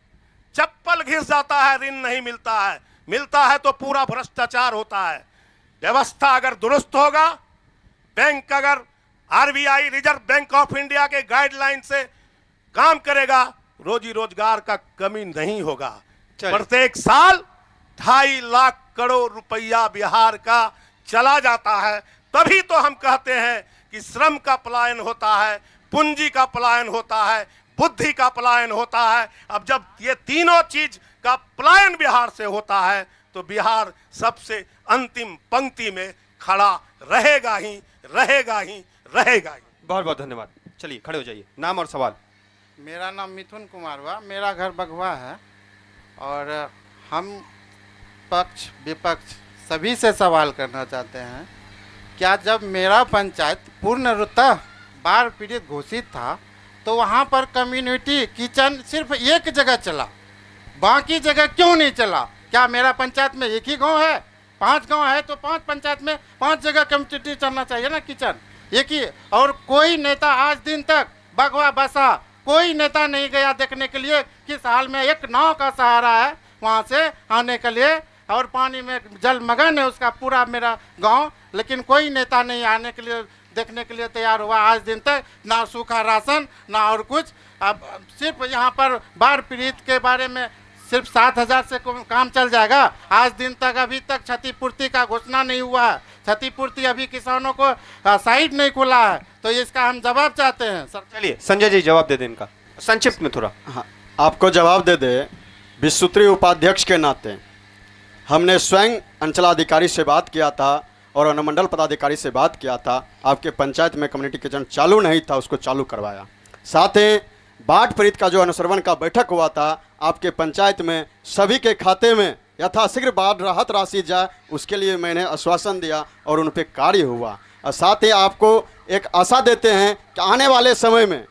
चप्पल घिस जाता है, ऋण नहीं मिलता है, मिलता है तो पूरा भ्रष्टाचार होता है। व्यवस्था अगर दुरुस्त होगा, बैंक अगर RBI reserve bank of India के गाइडलाइन से काम करेगा, रोजी रोजगार का कमी नहीं होगा। प्रत्येक साल 2.5 लाख करोड़ रुपया बिहार का चला जाता है, तभी तो हम कहते हैं कि श्रम का पलायन होता है, पूंजी का पलायन होता है, बुद्धि का पलायन होता है। अब जब ये तीनों चीज का पलायन बिहार से होता है तो बिहार सबसे अंतिम पंक्ति में खड़ा रहेगा ही, रहेगा ही, रहेगा ही। बहुत बहुत धन्यवाद। चलिए खड़े हो जाइए, नाम और सवाल। मेरा नाम मिथुन कुमार हुआ, मेरा घर बघवा है और हम पक्ष विपक्ष सभी से सवाल करना चाहते हैं, क्या जब मेरा पंचायत पूर्णतः बाढ़ पीड़ित घोषित था तो वहाँ पर कम्युनिटी किचन सिर्फ एक जगह चला, बाकी जगह क्यों नहीं चला? क्या मेरा पंचायत में एक ही गांव है? 5 गांव है तो 5 पंचायत में 5 जगह कम्युनिटी चलना चाहिए ना किचन, एक ही। और कोई नेता आज दिन तक बघवा बसा कोई नेता नहीं गया देखने के लिए किस हाल में एक नाव का सहारा है वहाँ से आने के लिए, और पानी में जलमग्न है उसका पूरा मेरा गांव, लेकिन कोई नेता नहीं आने के लिए देखने के लिए तैयार हुआ आज दिन तक, ना सूखा राशन ना और कुछ। अब सिर्फ यहाँ पर बाढ़ पीड़ित के बारे में सिर्फ 7,000 से काम चल जाएगा। आज दिन तक अभी तक क्षतिपूर्ति का घोषणा नहीं हुआ है, क्षतिपूर्ति अभी किसानों को साइड नहीं खुला है, तो इसका हम जवाब चाहते हैं सर। चलिए संजय जी जवाब दे दें इनका संक्षिप्त में थोड़ा। हाँ, आपको जवाब दे दे। विश्वसूत्री उपाध्यक्ष के नाते हमने स्वयं अंचलाधिकारी से बात किया था और अनुमंडल पदाधिकारी से बात किया था, आपके पंचायत में कम्युनिटी किचन चालू नहीं था, उसको चालू करवाया। साथ ही बाढ़ पीड़ित का जो अनुश्रवण का बैठक हुआ था, आपके पंचायत में सभी के खाते में यथाशीघ्र बाढ़ राहत राशि जाए, उसके लिए मैंने आश्वासन दिया और उन पर कार्य हुआ। और साथ ही आपको एक आशा देते हैं कि आने वाले समय में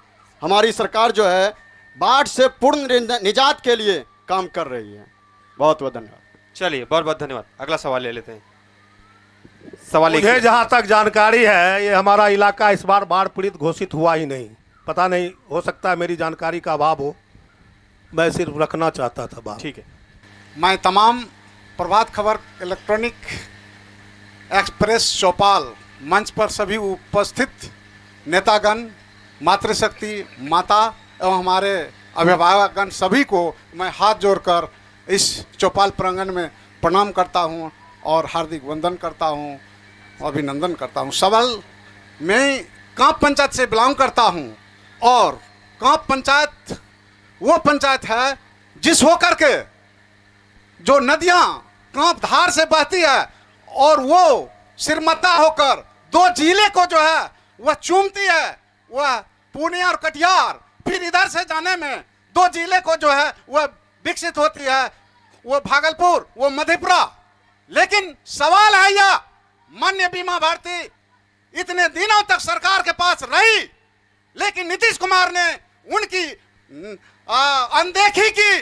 हमारी सरकार जो है बाढ़ से पूर्ण निजात के लिए काम कर रही है। बहुत बहुत धन्यवाद। चलिए बहुत बहुत धन्यवाद। अगला सवाल ले लेते हैं। सवाल मुझे जहाँ तक जानकारी है ये हमारा इलाका इस बार बाढ़ पीड़ित घोषित हुआ ही नहीं, पता नहीं, हो सकता है मेरी जानकारी का अभाव हो। मैं सिर्फ रखना चाहता था बात। ठीक है। मैं तमाम प्रभात खबर इलेक्ट्रॉनिक एक्सप्रेस चौपाल मंच पर सभी उपस्थित नेतागण, मातृशक्ति माता एवं हमारे अभिभावकगण सभी को मैं हाथ जोड़कर इस चौपाल प्रांगण में प्रणाम करता हूं और हार्दिक वंदन करता हूं, अभिनंदन करता हूं। सवाल, मैं कांप पंचायत से बिलोंग करता हूं और कांप पंचायत वो पंचायत है जिस होकर के जो नदियां कांप धार से बहती है और वो सिरमता होकर दो जिले को जो है वह चूमती है, वह पूर्णिया और कटिहार, फिर इधर से जाने में दो जिले को जो है वह विकसित होती है, वो भागलपुर, वो मधेपुरा। लेकिन सवाल है यह, माननीय बीमा भारती इतने दिनों तक सरकार के पास रही, लेकिन नीतीश कुमार ने उनकी अनदेखी की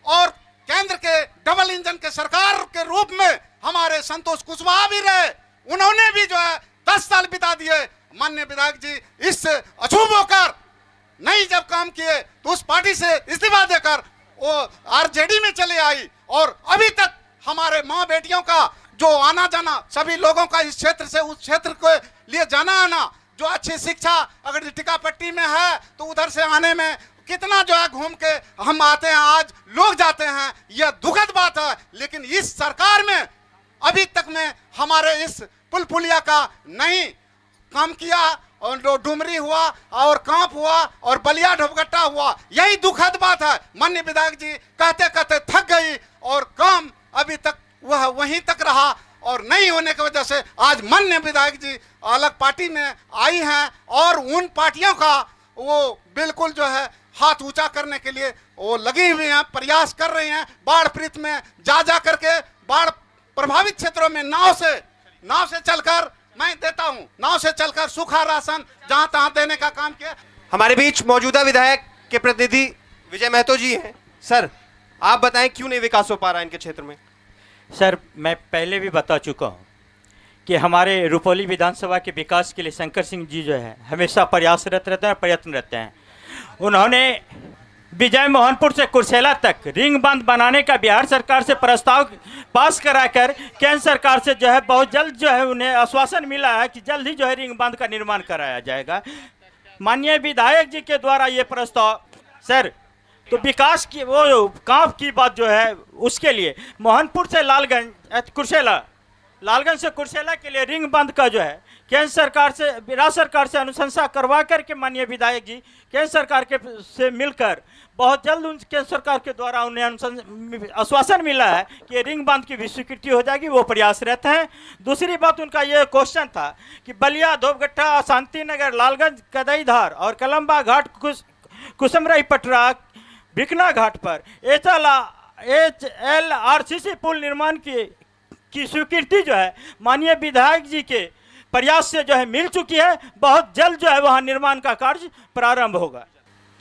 और केंद्र के डबल इंजन के सरकार के रूप में हमारे संतोष कुशवाहा भी रहे, उन्होंने भी जो है 10 साल बिता दिए। माननीय विधायक जी इससे अछूत होकर नहीं जब काम किए तो उस पार्टी से इस्तीफा देकर वो आरजेडी में चले आई और अभी तक हमारे माँ बेटियों का जो आना जाना, सभी लोगों का इस क्षेत्र से उस क्षेत्र के लिए जाना आना, जो अच्छी शिक्षा अगर टीकापट्टी में है तो उधर से आने में कितना जो है घूम के हम आते हैं, आज लोग जाते हैं, यह दुखद बात है। लेकिन इस सरकार में अभी तक में हमारे इस पुल पुलिया का नहीं काम किया और जो डुमरी हुआ और कांप हुआ और बलिया ढोबगट्टा हुआ, यही दुखद बात है। माननीय विधायक जी कहते कहते थक गई और काम अभी तक वह वहीं तक रहा और नहीं होने की वजह से आज माननीय विधायक जी अलग पार्टी में आई हैं और उन पार्टियों का वो बिल्कुल जो है हाथ ऊंचा करने के लिए वो लगी हुई हैं, प्रयास कर रही हैं। बाढ़ पीड़ित में जा करके बाढ़ प्रभावित क्षेत्रों में नाव से चलकर मैं देता हूं, नाव से चलकर सूखा राशन जहां तहां देने का काम किया। हमारे बीच मौजूदा विधायक के प्रतिनिधि विजय महतो जी हैं। सर, आप बताएं क्यों नहीं विकास हो पा रहा है इनके क्षेत्र में? सर, मैं पहले भी बता चुका हूं कि हमारे रुपौली विधानसभा के विकास के लिए शंकर सिंह जी जो है हमेशा प्रयासरत रहते हैं, प्रयत्न रहते हैं। उन्होंने विजय मोहनपुर से कुर्सेला तक रिंग बांध बनाने का बिहार सरकार से प्रस्ताव पास कराकर केंद्र सरकार से जो है बहुत जल्द जो है उन्हें आश्वासन मिला है कि जल्द ही जो है रिंग बांध का निर्माण कराया जाएगा। माननीय विधायक जी के द्वारा ये प्रस्ताव सर, तो विकास की वो कांप की बात जो है उसके लिए मोहनपुर से लालगंज से कुर्सेला के लिए रिंग बांध का जो है केंद्र सरकार से, राज्य सरकार से अनुशंसा करवा करके माननीय विधायक जी केंद्र सरकार के से मिलकर बहुत जल्द उन केंद्र सरकार के द्वारा उन्हें आश्वासन मिला है कि रिंग बांध की भी स्वीकृति हो जाएगी, वो प्रयासरत हैं। दूसरी बात उनका ये क्वेश्चन था कि बलिया, धोबगट्टा, शांति नगर, लालगंज, कदईधार और कलम्बा घाट, कुसमरई पटरा, भिकना घाट पर HLRCC पुल निर्माण की स्वीकृति जो है माननीय विधायक जी के प्रयास से जो है मिल चुकी है। बहुत जल्द जो है वहाँ निर्माण का कार्य प्रारंभ होगा।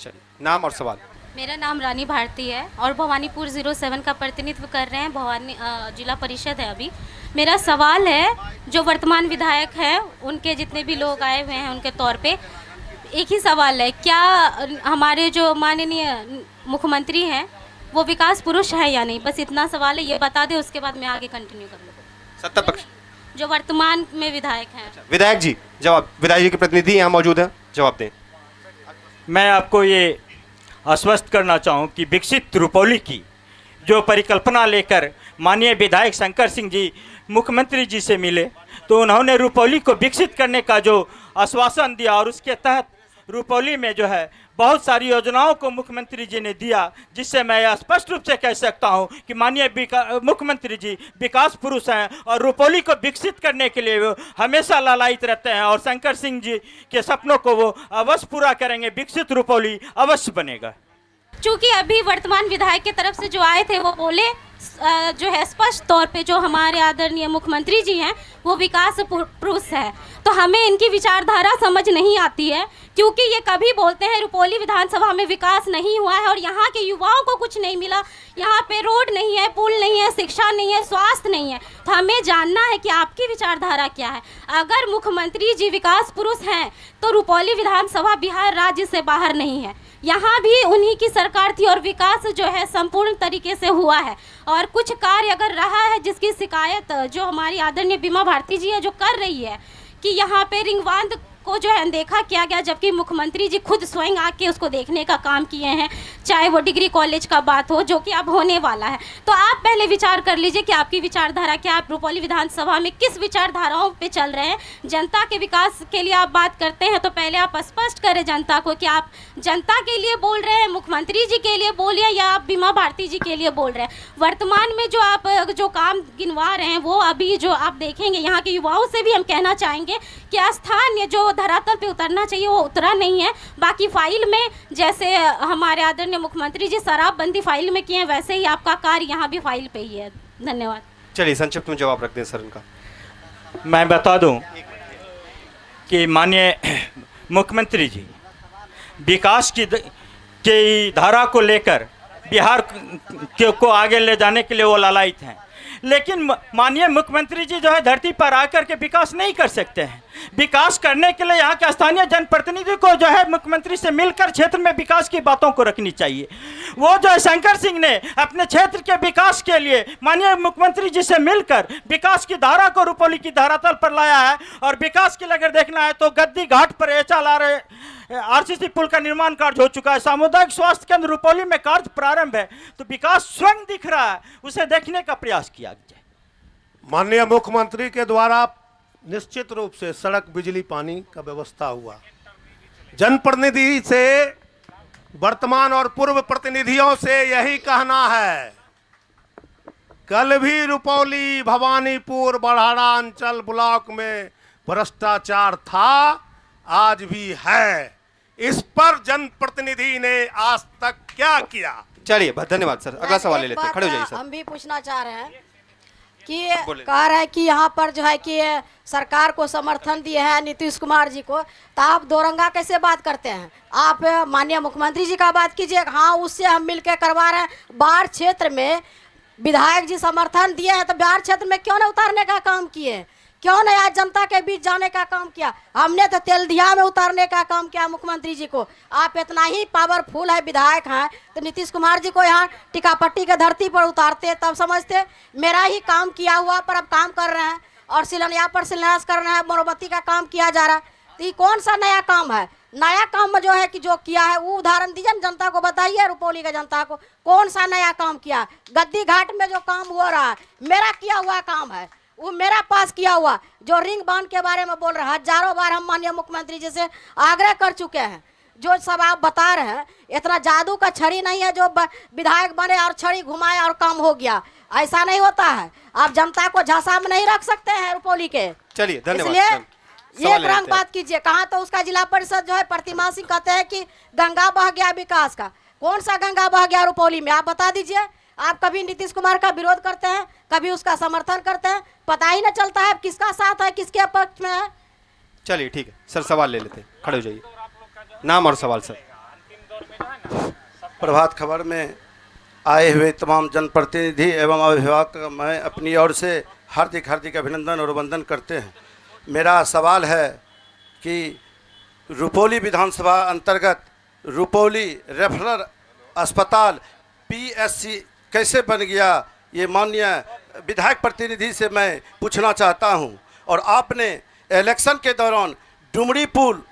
चलिए, नाम और सवाल। मेरा नाम रानी भारती है और भवानीपुर 07 का प्रतिनिधित्व कर रहे हैं, भवानी जिला परिषद है अभी। मेरा सवाल है, जो वर्तमान विधायक हैं उनके जितने भी लोग आए हुए हैं उनके तौर पे एक ही सवाल है, क्या हमारे जो माननीय मुख्यमंत्री हैं वो विकास पुरुष है या नहीं? बस इतना सवाल है, ये बता दें, उसके बाद मैं आगे कंटिन्यू कर लूँगा। सत्ता पक्ष जो वर्तमान में विधायक हैं। विधायक जी जवाब, विधायक जी के प्रतिनिधि यहाँ मौजूद हैं, जवाब दें। मैं आपको ये आश्वस्त करना चाहूँ कि विकसित रुपौली की जो परिकल्पना लेकर माननीय विधायक शंकर सिंह जी मुख्यमंत्री जी से मिले तो उन्होंने रुपौली को विकसित करने का जो आश्वासन दिया और उसके तहत रुपौली में जो है बहुत सारी योजनाओं को मुख्यमंत्री जी ने दिया, जिससे मैं स्पष्ट रूप से कह सकता हूं कि माननीय मुख्यमंत्री जी विकास पुरुष हैं और रुपौली को विकसित करने के लिए वो हमेशा लालायित रहते हैं और शंकर सिंह जी के सपनों को वो अवश्य पूरा करेंगे। विकसित रुपौली अवश्य बनेगा। चूँकि अभी वर्तमान विधायक की तरफ से जो आए थे वो बोले जो है स्पष्ट तौर पे जो हमारे आदरणीय मुख्यमंत्री जी हैं वो विकास पुरुष है, तो हमें इनकी विचारधारा समझ नहीं आती है, क्योंकि ये कभी बोलते हैं रुपौली विधानसभा में विकास नहीं हुआ है और यहाँ के युवाओं को कुछ नहीं मिला, यहाँ पे रोड नहीं है, पुल नहीं है, शिक्षा नहीं है, स्वास्थ्य नहीं है। तो हमें जानना है कि आपकी विचारधारा क्या है। अगर मुख्यमंत्री जी विकास पुरुष हैं तो रुपौली विधानसभा बिहार राज्य से बाहर नहीं है, यहाँ भी उन्हीं की सरकार थी और विकास जो है संपूर्ण तरीके से हुआ है। और कुछ कार्य अगर रहा है जिसकी शिकायत जो हमारी आदरणीय बीमा भारती जी है जो कर रही है कि यहाँ पे रिंग बांध को जो है अनदेखा किया गया, जबकि मुख्यमंत्री जी खुद स्वयं आके उसको देखने का काम किए हैं, चाहे वो डिग्री कॉलेज का बात हो जो कि अब होने वाला है। तो आप पहले विचार कर लीजिए कि आपकी विचारधारा क्या, आप रुपौली विधानसभा में किस विचारधाराओं पे चल रहे हैं। जनता के विकास के लिए आप बात करते हैं तो पहले आप स्पष्ट करें जनता को कि आप जनता के लिए बोल रहे हैं, मुख्यमंत्री जी के लिए बोल रहे हैं या आप बीमा भारती जी के लिए बोल रहे हैं। वर्तमान में जो आप जो काम गिनवा रहे हैं वो अभी जो आप देखेंगे, यहाँ के युवाओं से भी हम कहना चाहेंगे कि स्थानीय जो धरातल पे उतरना चाहिए वो उतरा नहीं है। बाकी फाइल में जैसे हमारे आदरणीय मुख्यमंत्री जी शराबबंदी फाइल में किए हैं वैसे ही आपका कार्य यहाँ भी फाइल पे ही है। धन्यवाद। चलिए संक्षिप्त में जवाब रख दें सर इनका। मैं बता दूं कि माननीय मुख्यमंत्री जी विकास की धारा को लेकर बिहार को आगे ले जाने के लिए वो लालायित हैं, लेकिन माननीय मुख्यमंत्री जी जो है धरती पर आकर के विकास नहीं कर सकते हैं। विकास करने के लिए यहाँ के स्थानीय जनप्रतिनिधि को जो है मुख्यमंत्री से मिलकर क्षेत्र में विकास की बातों को रखनी चाहिए। वो जो है शंकर सिंह ने अपने क्षेत्र के विकास के लिए माननीय मुख्यमंत्री जी से मिलकर विकास की धारा को रुपौली की धरातल पर लाया है। और विकास के लिए अगर देखना है तो गद्दी घाट पर RCC पुल का निर्माण कार्य हो चुका है, सामुदायिक स्वास्थ्य केंद्र रुपौली में कार्य प्रारंभ है, तो विकास स्वयं दिख रहा है, उसे देखने का प्रयास किया जाए। माननीय मुख्यमंत्री के द्वारा निश्चित रूप से सड़क, बिजली, पानी का व्यवस्था हुआ। जनप्रतिनिधि से वर्तमान और पूर्व प्रतिनिधियों से यही कहना है, कल भी रुपौली, भवानीपुर, बड़हाड़ा अंचल ब्लॉक में भ्रष्टाचार था, आज भी है। इस पर जनप्रतिनिधि ने आज तक क्या किया? चलिए धन्यवाद सर। अगला सवाल ले लेते हैं, खड़े हो जाइए सर। हम भी पूछना चाह रहे हैं कि कह रहे हैं कि यहाँ पर जो है कि सरकार को समर्थन दिए हैं नीतीश कुमार जी को, तो आप दोरंगा कैसे बात करते हैं? आप माननीय मुख्यमंत्री जी का बात कीजिए। हाँ, उससे हम मिलकर करवा रहे हैं। बाढ़ क्षेत्र में विधायक जी समर्थन दिए हैं तो बाढ़ क्षेत्र में क्यों न उतारने का काम किए? क्यों नहीं आज जनता के बीच जाने का काम किया? हमने तो तेलधिया में उतारने का काम किया मुख्यमंत्री जी को। आप इतना ही पावरफुल है, विधायक हैं, तो नीतीश कुमार जी को यहाँ टिकापट्टी के धरती पर उतारते तब समझते मेरा ही काम किया हुआ, पर अब काम कर रहे हैं और यहाँ पर शिलान्यास कर रहे हैं, मोमबत्ती का काम किया जा रहा है। तो ये कौन सा नया काम है? नया काम में जो है कि जो किया है वो उदाहरण दीजिए जनता को, बताइए रुपौली के जनता को कौन सा नया काम किया। गद्दी घाट में जो काम हो रहा है मेरा किया हुआ काम है, वो मेरा पास किया हुआ। जो रिंग बांध के बारे में बोल रहे हैं, हजारों बार हम माननीय मुख्यमंत्री जी से आग्रह कर चुके हैं। जो सब आप बता रहे हैं इतना जादू का छड़ी नहीं है जो विधायक बने और छड़ी घुमाए और काम हो गया, ऐसा नहीं होता है। आप जनता को झांसा में नहीं रख सकते हैं रुपौली के। चलिए धन्यवाद। इसलिए एक रंग बात कीजिए। कहाँ तो उसका जिला परिषद जो है प्रतिमा सिंह कहते हैं कि गंगा बह गया विकास का। कौन सा गंगा बह गया रुपौली में? आप बता दीजिए। आप कभी नीतीश कुमार का विरोध करते हैं, कभी उसका समर्थन करते हैं, पता ही न चलता है किसका साथ है किसके पक्ष में है। चलिए ठीक है सर, सवाल ले लेते हैं, खड़े हो जाइए। नाम और सवाल सर। प्रभात खबर में आए हुए तमाम जनप्रतिनिधि एवं अभिभावक मैं अपनी ओर से हार्दिक अभिनंदन और वंदन करते हैं। मेरा सवाल है कि रुपौली विधानसभा अंतर्गत रुपौली रेफरल अस्पताल PSC कैसे बन गया, ये माननीय विधायक प्रतिनिधि से मैं पूछना चाहता हूं। और आपने इलेक्शन के दौरान डुमरी पुल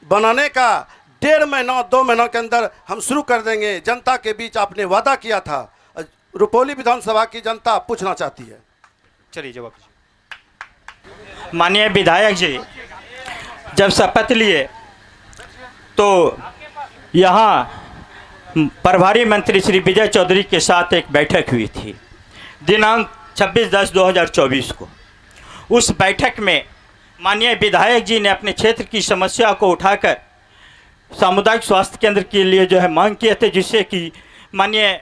बनाने का 1.5 महीना 2 महीनों के अंदर हम शुरू कर देंगे, जनता के बीच आपने वादा किया था। रुपौली विधानसभा की जनता पूछना चाहती है। चलिए जवाब। माननीय विधायक जी जब शपथ लिए तो यहाँ प्रभारी मंत्री श्री विजय चौधरी के साथ एक बैठक हुई थी दिनांक 26/10/2024 को। उस बैठक में माननीय विधायक जी ने अपने क्षेत्र की समस्या को उठाकर सामुदायिक स्वास्थ्य केंद्र के लिए जो है मांग किए थे, जिससे कि माननीय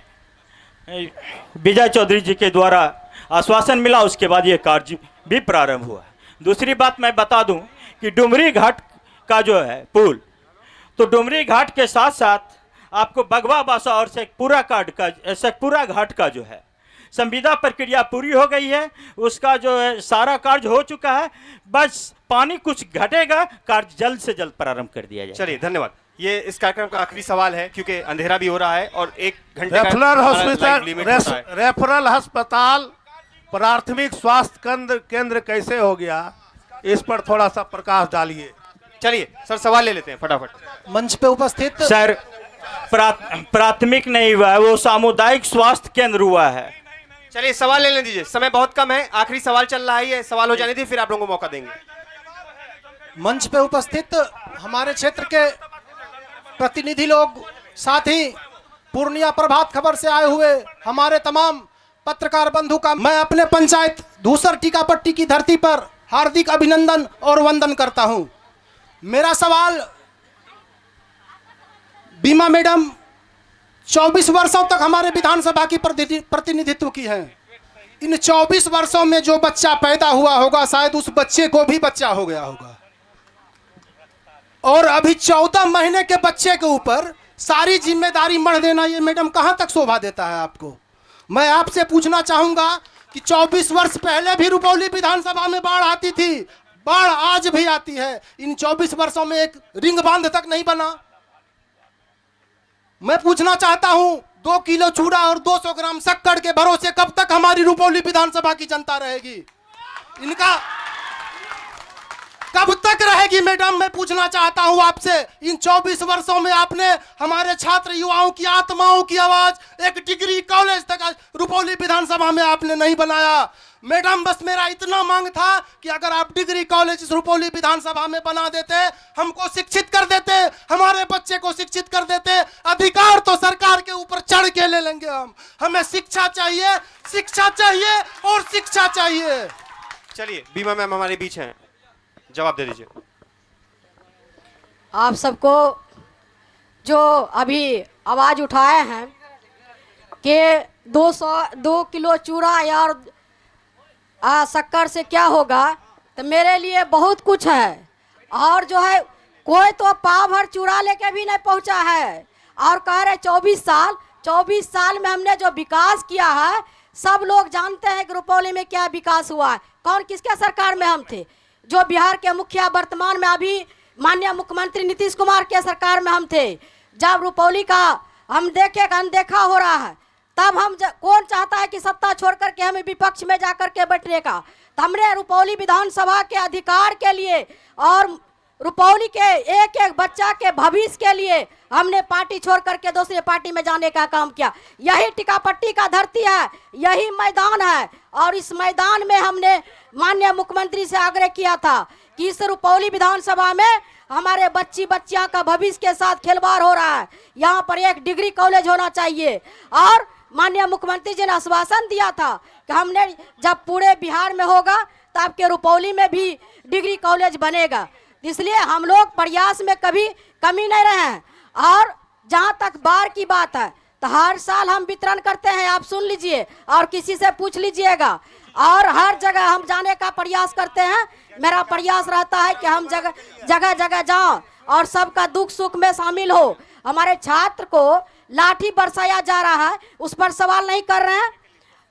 विजय चौधरी जी के द्वारा आश्वासन मिला। उसके बाद ये कार्य भी प्रारंभ हुआ। दूसरी बात मैं बता दूं कि डुमरी घाट का जो है पुल, तो डुमरी घाट के साथ साथ आपको बगवा बासा और शेखपुरा घाट का जो है संविदा प्रक्रिया पूरी हो गई है, उसका जो है सारा कार्य हो चुका है, बस पानी कुछ घटेगा, कार्य जल्द से जल्द प्रारंभ कर दिया जाए। चलिए धन्यवाद। ये इस कार्यक्रम का आखिरी सवाल है क्योंकि अंधेरा भी हो रहा है और 1 घंटे का रेफरल live हॉस्पिटल limit होता है। रेफरल अस्पताल प्राथमिक स्वास्थ्य केंद्र कैसे हो गया, इस पर थोड़ा सा प्रकाश डालिए। चलिए सर सवाल ले लेते हैं फटाफट। मंच पे उपस्थित सर प्राथमिक नहीं हुआ है, वो सामुदायिक स्वास्थ्य केंद्र हुआ है। चलिए सवाल ले लेने दीजिए, समय बहुत कम है, आखिरी सवाल चल रहा है, ये सवाल हो जाने दीजिए फिर आप लोगों को मौका देंगे। मंच पे उपस्थित हमारे क्षेत्र के प्रतिनिधि लोग, साथ ही पूर्णिया प्रभात खबर से आए हुए हमारे तमाम पत्रकार बंधु का मैं अपने पंचायत धूसर टीकापट्टी की धरती पर हार्दिक अभिनंदन और वंदन करता हूं। मेरा सवाल, बीमा मैडम 24 वर्षों तक हमारे विधानसभा की प्रतिनिधित्व की है। इन 24 वर्षों में जो बच्चा पैदा हुआ होगा शायद उस बच्चे को भी बच्चा हो गया होगा, और अभी 14 महीने के बच्चे के ऊपर सारी जिम्मेदारी मढ़ देना, ये मैडम कहां तक शोभा देता है आपको? मैं आपसे पूछना चाहूंगा कि 24 वर्ष पहले भी रुपौली विधानसभा में बाढ़ आती थी, बाढ़ आज भी आती है, इन 24 वर्षों में एक रिंग बांध तक नहीं बना। मैं पूछना चाहता हूं 2 किलो चूड़ा और 200 ग्राम शक्कर के भरोसे कब तक हमारी रुपौली विधानसभा की जनता रहेगी? इनका कब तक रहेगी मैडम? मैं पूछना चाहता हूं आपसे, इन 24 वर्षों में आपने हमारे छात्र युवाओं की आत्माओं की आवाज एक डिग्री कॉलेज तक रुपौली विधानसभा में आपने नहीं बनाया। मैडम बस मेरा इतना मांग था कि अगर आप डिग्री कॉलेज रुपौली विधानसभा में बना देते, हमको शिक्षित कर देते, हमारे बच्चे को शिक्षित कर देते, अधिकार तो सरकार के ऊपर चढ़ के ले लेंगे हम। हमें शिक्षा चाहिए, शिक्षा चाहिए और शिक्षा चाहिए। चलिए बीमा मैम हमारे बीच हैं, जवाब दे दीजिए। आप सबको जो अभी आवाज़ उठाए हैं कि 2 किलो चूड़ा और शक्कर से क्या होगा, तो मेरे लिए बहुत कुछ है। और जो है कोई तो पाव भर चूड़ा लेके भी नहीं पहुंचा है और कह रहे 24 साल में हमने जो विकास किया है, सब लोग जानते हैं कि रुपौली में क्या विकास हुआ है। कौन किसके सरकार में हम थे? जो बिहार के मुखिया वर्तमान में अभी माननीय मुख्यमंत्री नीतीश कुमार के सरकार में हम थे। जब रुपौली का हम देखे अनदेखा हो रहा है, तब हम कौन चाहता है कि सत्ता छोड़ करके हमें विपक्ष में जाकर के बैठने का? तो हमने रुपौली विधानसभा के अधिकार के लिए और रुपौली के एक एक बच्चा के भविष्य के लिए हमने पार्टी छोड़ करके दूसरे पार्टी में जाने का काम किया। यही टीकापट्टी का धरती है, यही मैदान है, और इस मैदान में हमने माननीय मुख्यमंत्री से आग्रह किया था कि इस रुपौली विधानसभा में हमारे बच्चियां का भविष्य के साथ खिलवाड़ हो रहा है, यहाँ पर एक डिग्री कॉलेज होना चाहिए। और माननीय मुख्यमंत्री जी ने आश्वासन दिया था कि हमने जब पूरे बिहार में होगा तो आपके रुपौली में भी डिग्री कॉलेज बनेगा। इसलिए हम लोग प्रयास में कभी कमी नहीं रहे हैं। और जहाँ तक बाढ़ की बात है, तो हर साल हम वितरण करते हैं, आप सुन लीजिए और किसी से पूछ लीजिएगा, और हर जगह हम जाने का प्रयास करते हैं। मेरा प्रयास रहता है कि हम जगह जगह जाओ और सबका दुख सुख में शामिल हो। हमारे छात्र को लाठी बरसाया जा रहा है, उस पर सवाल नहीं कर रहे हैं।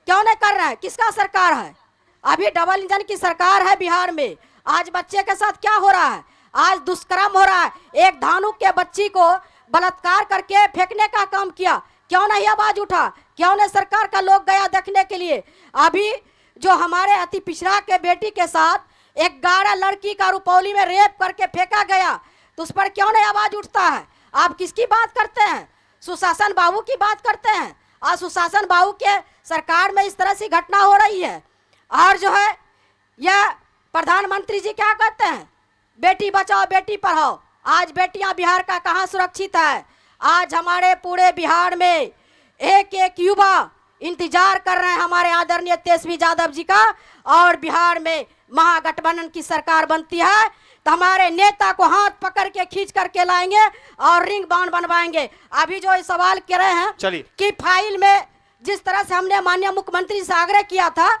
क्यों नहीं कर रहे हैं? किसका सरकार है? अभी डबल इंजन की सरकार है बिहार में। आज बच्चे के साथ क्या हो रहा है? आज दुष्कर्म हो रहा है। एक धानुक के बच्ची को बलात्कार करके फेंकने का काम किया। क्यों नहीं आवाज उठा? क्यों नहीं सरकार का लोग गया देखने के लिए? अभी जो हमारे अति पिछड़ा के बेटी के साथ 11 लड़की का रुपौली में रेप करके फेंका गया, तो उस पर क्यों नहीं आवाज उठता है? आप किसकी बात करते हैं? सुशासन बाबू की बात करते हैं। और सुशासन बाबू के सरकार में इस तरह से घटना हो रही है। और जो है यह प्रधानमंत्री जी क्या कहते हैं, बेटी बचाओ बेटी पढ़ाओ। आज बेटियां बिहार का कहाँ सुरक्षित है? आज हमारे पूरे बिहार में एक एक युवा इंतजार कर रहे हैं हमारे आदरणीय तेजस्वी यादव जी का, और बिहार में महागठबंधन की सरकार बनती है तो हमारे नेता को हाथ पकड़ के खींच करके लाएंगे और रिंग बांध बनवाएंगे। अभी जो सवाल कर रहे हैं कि फाइल में जिस तरह से हमने माननीय मुख्यमंत्री से आग्रह किया था,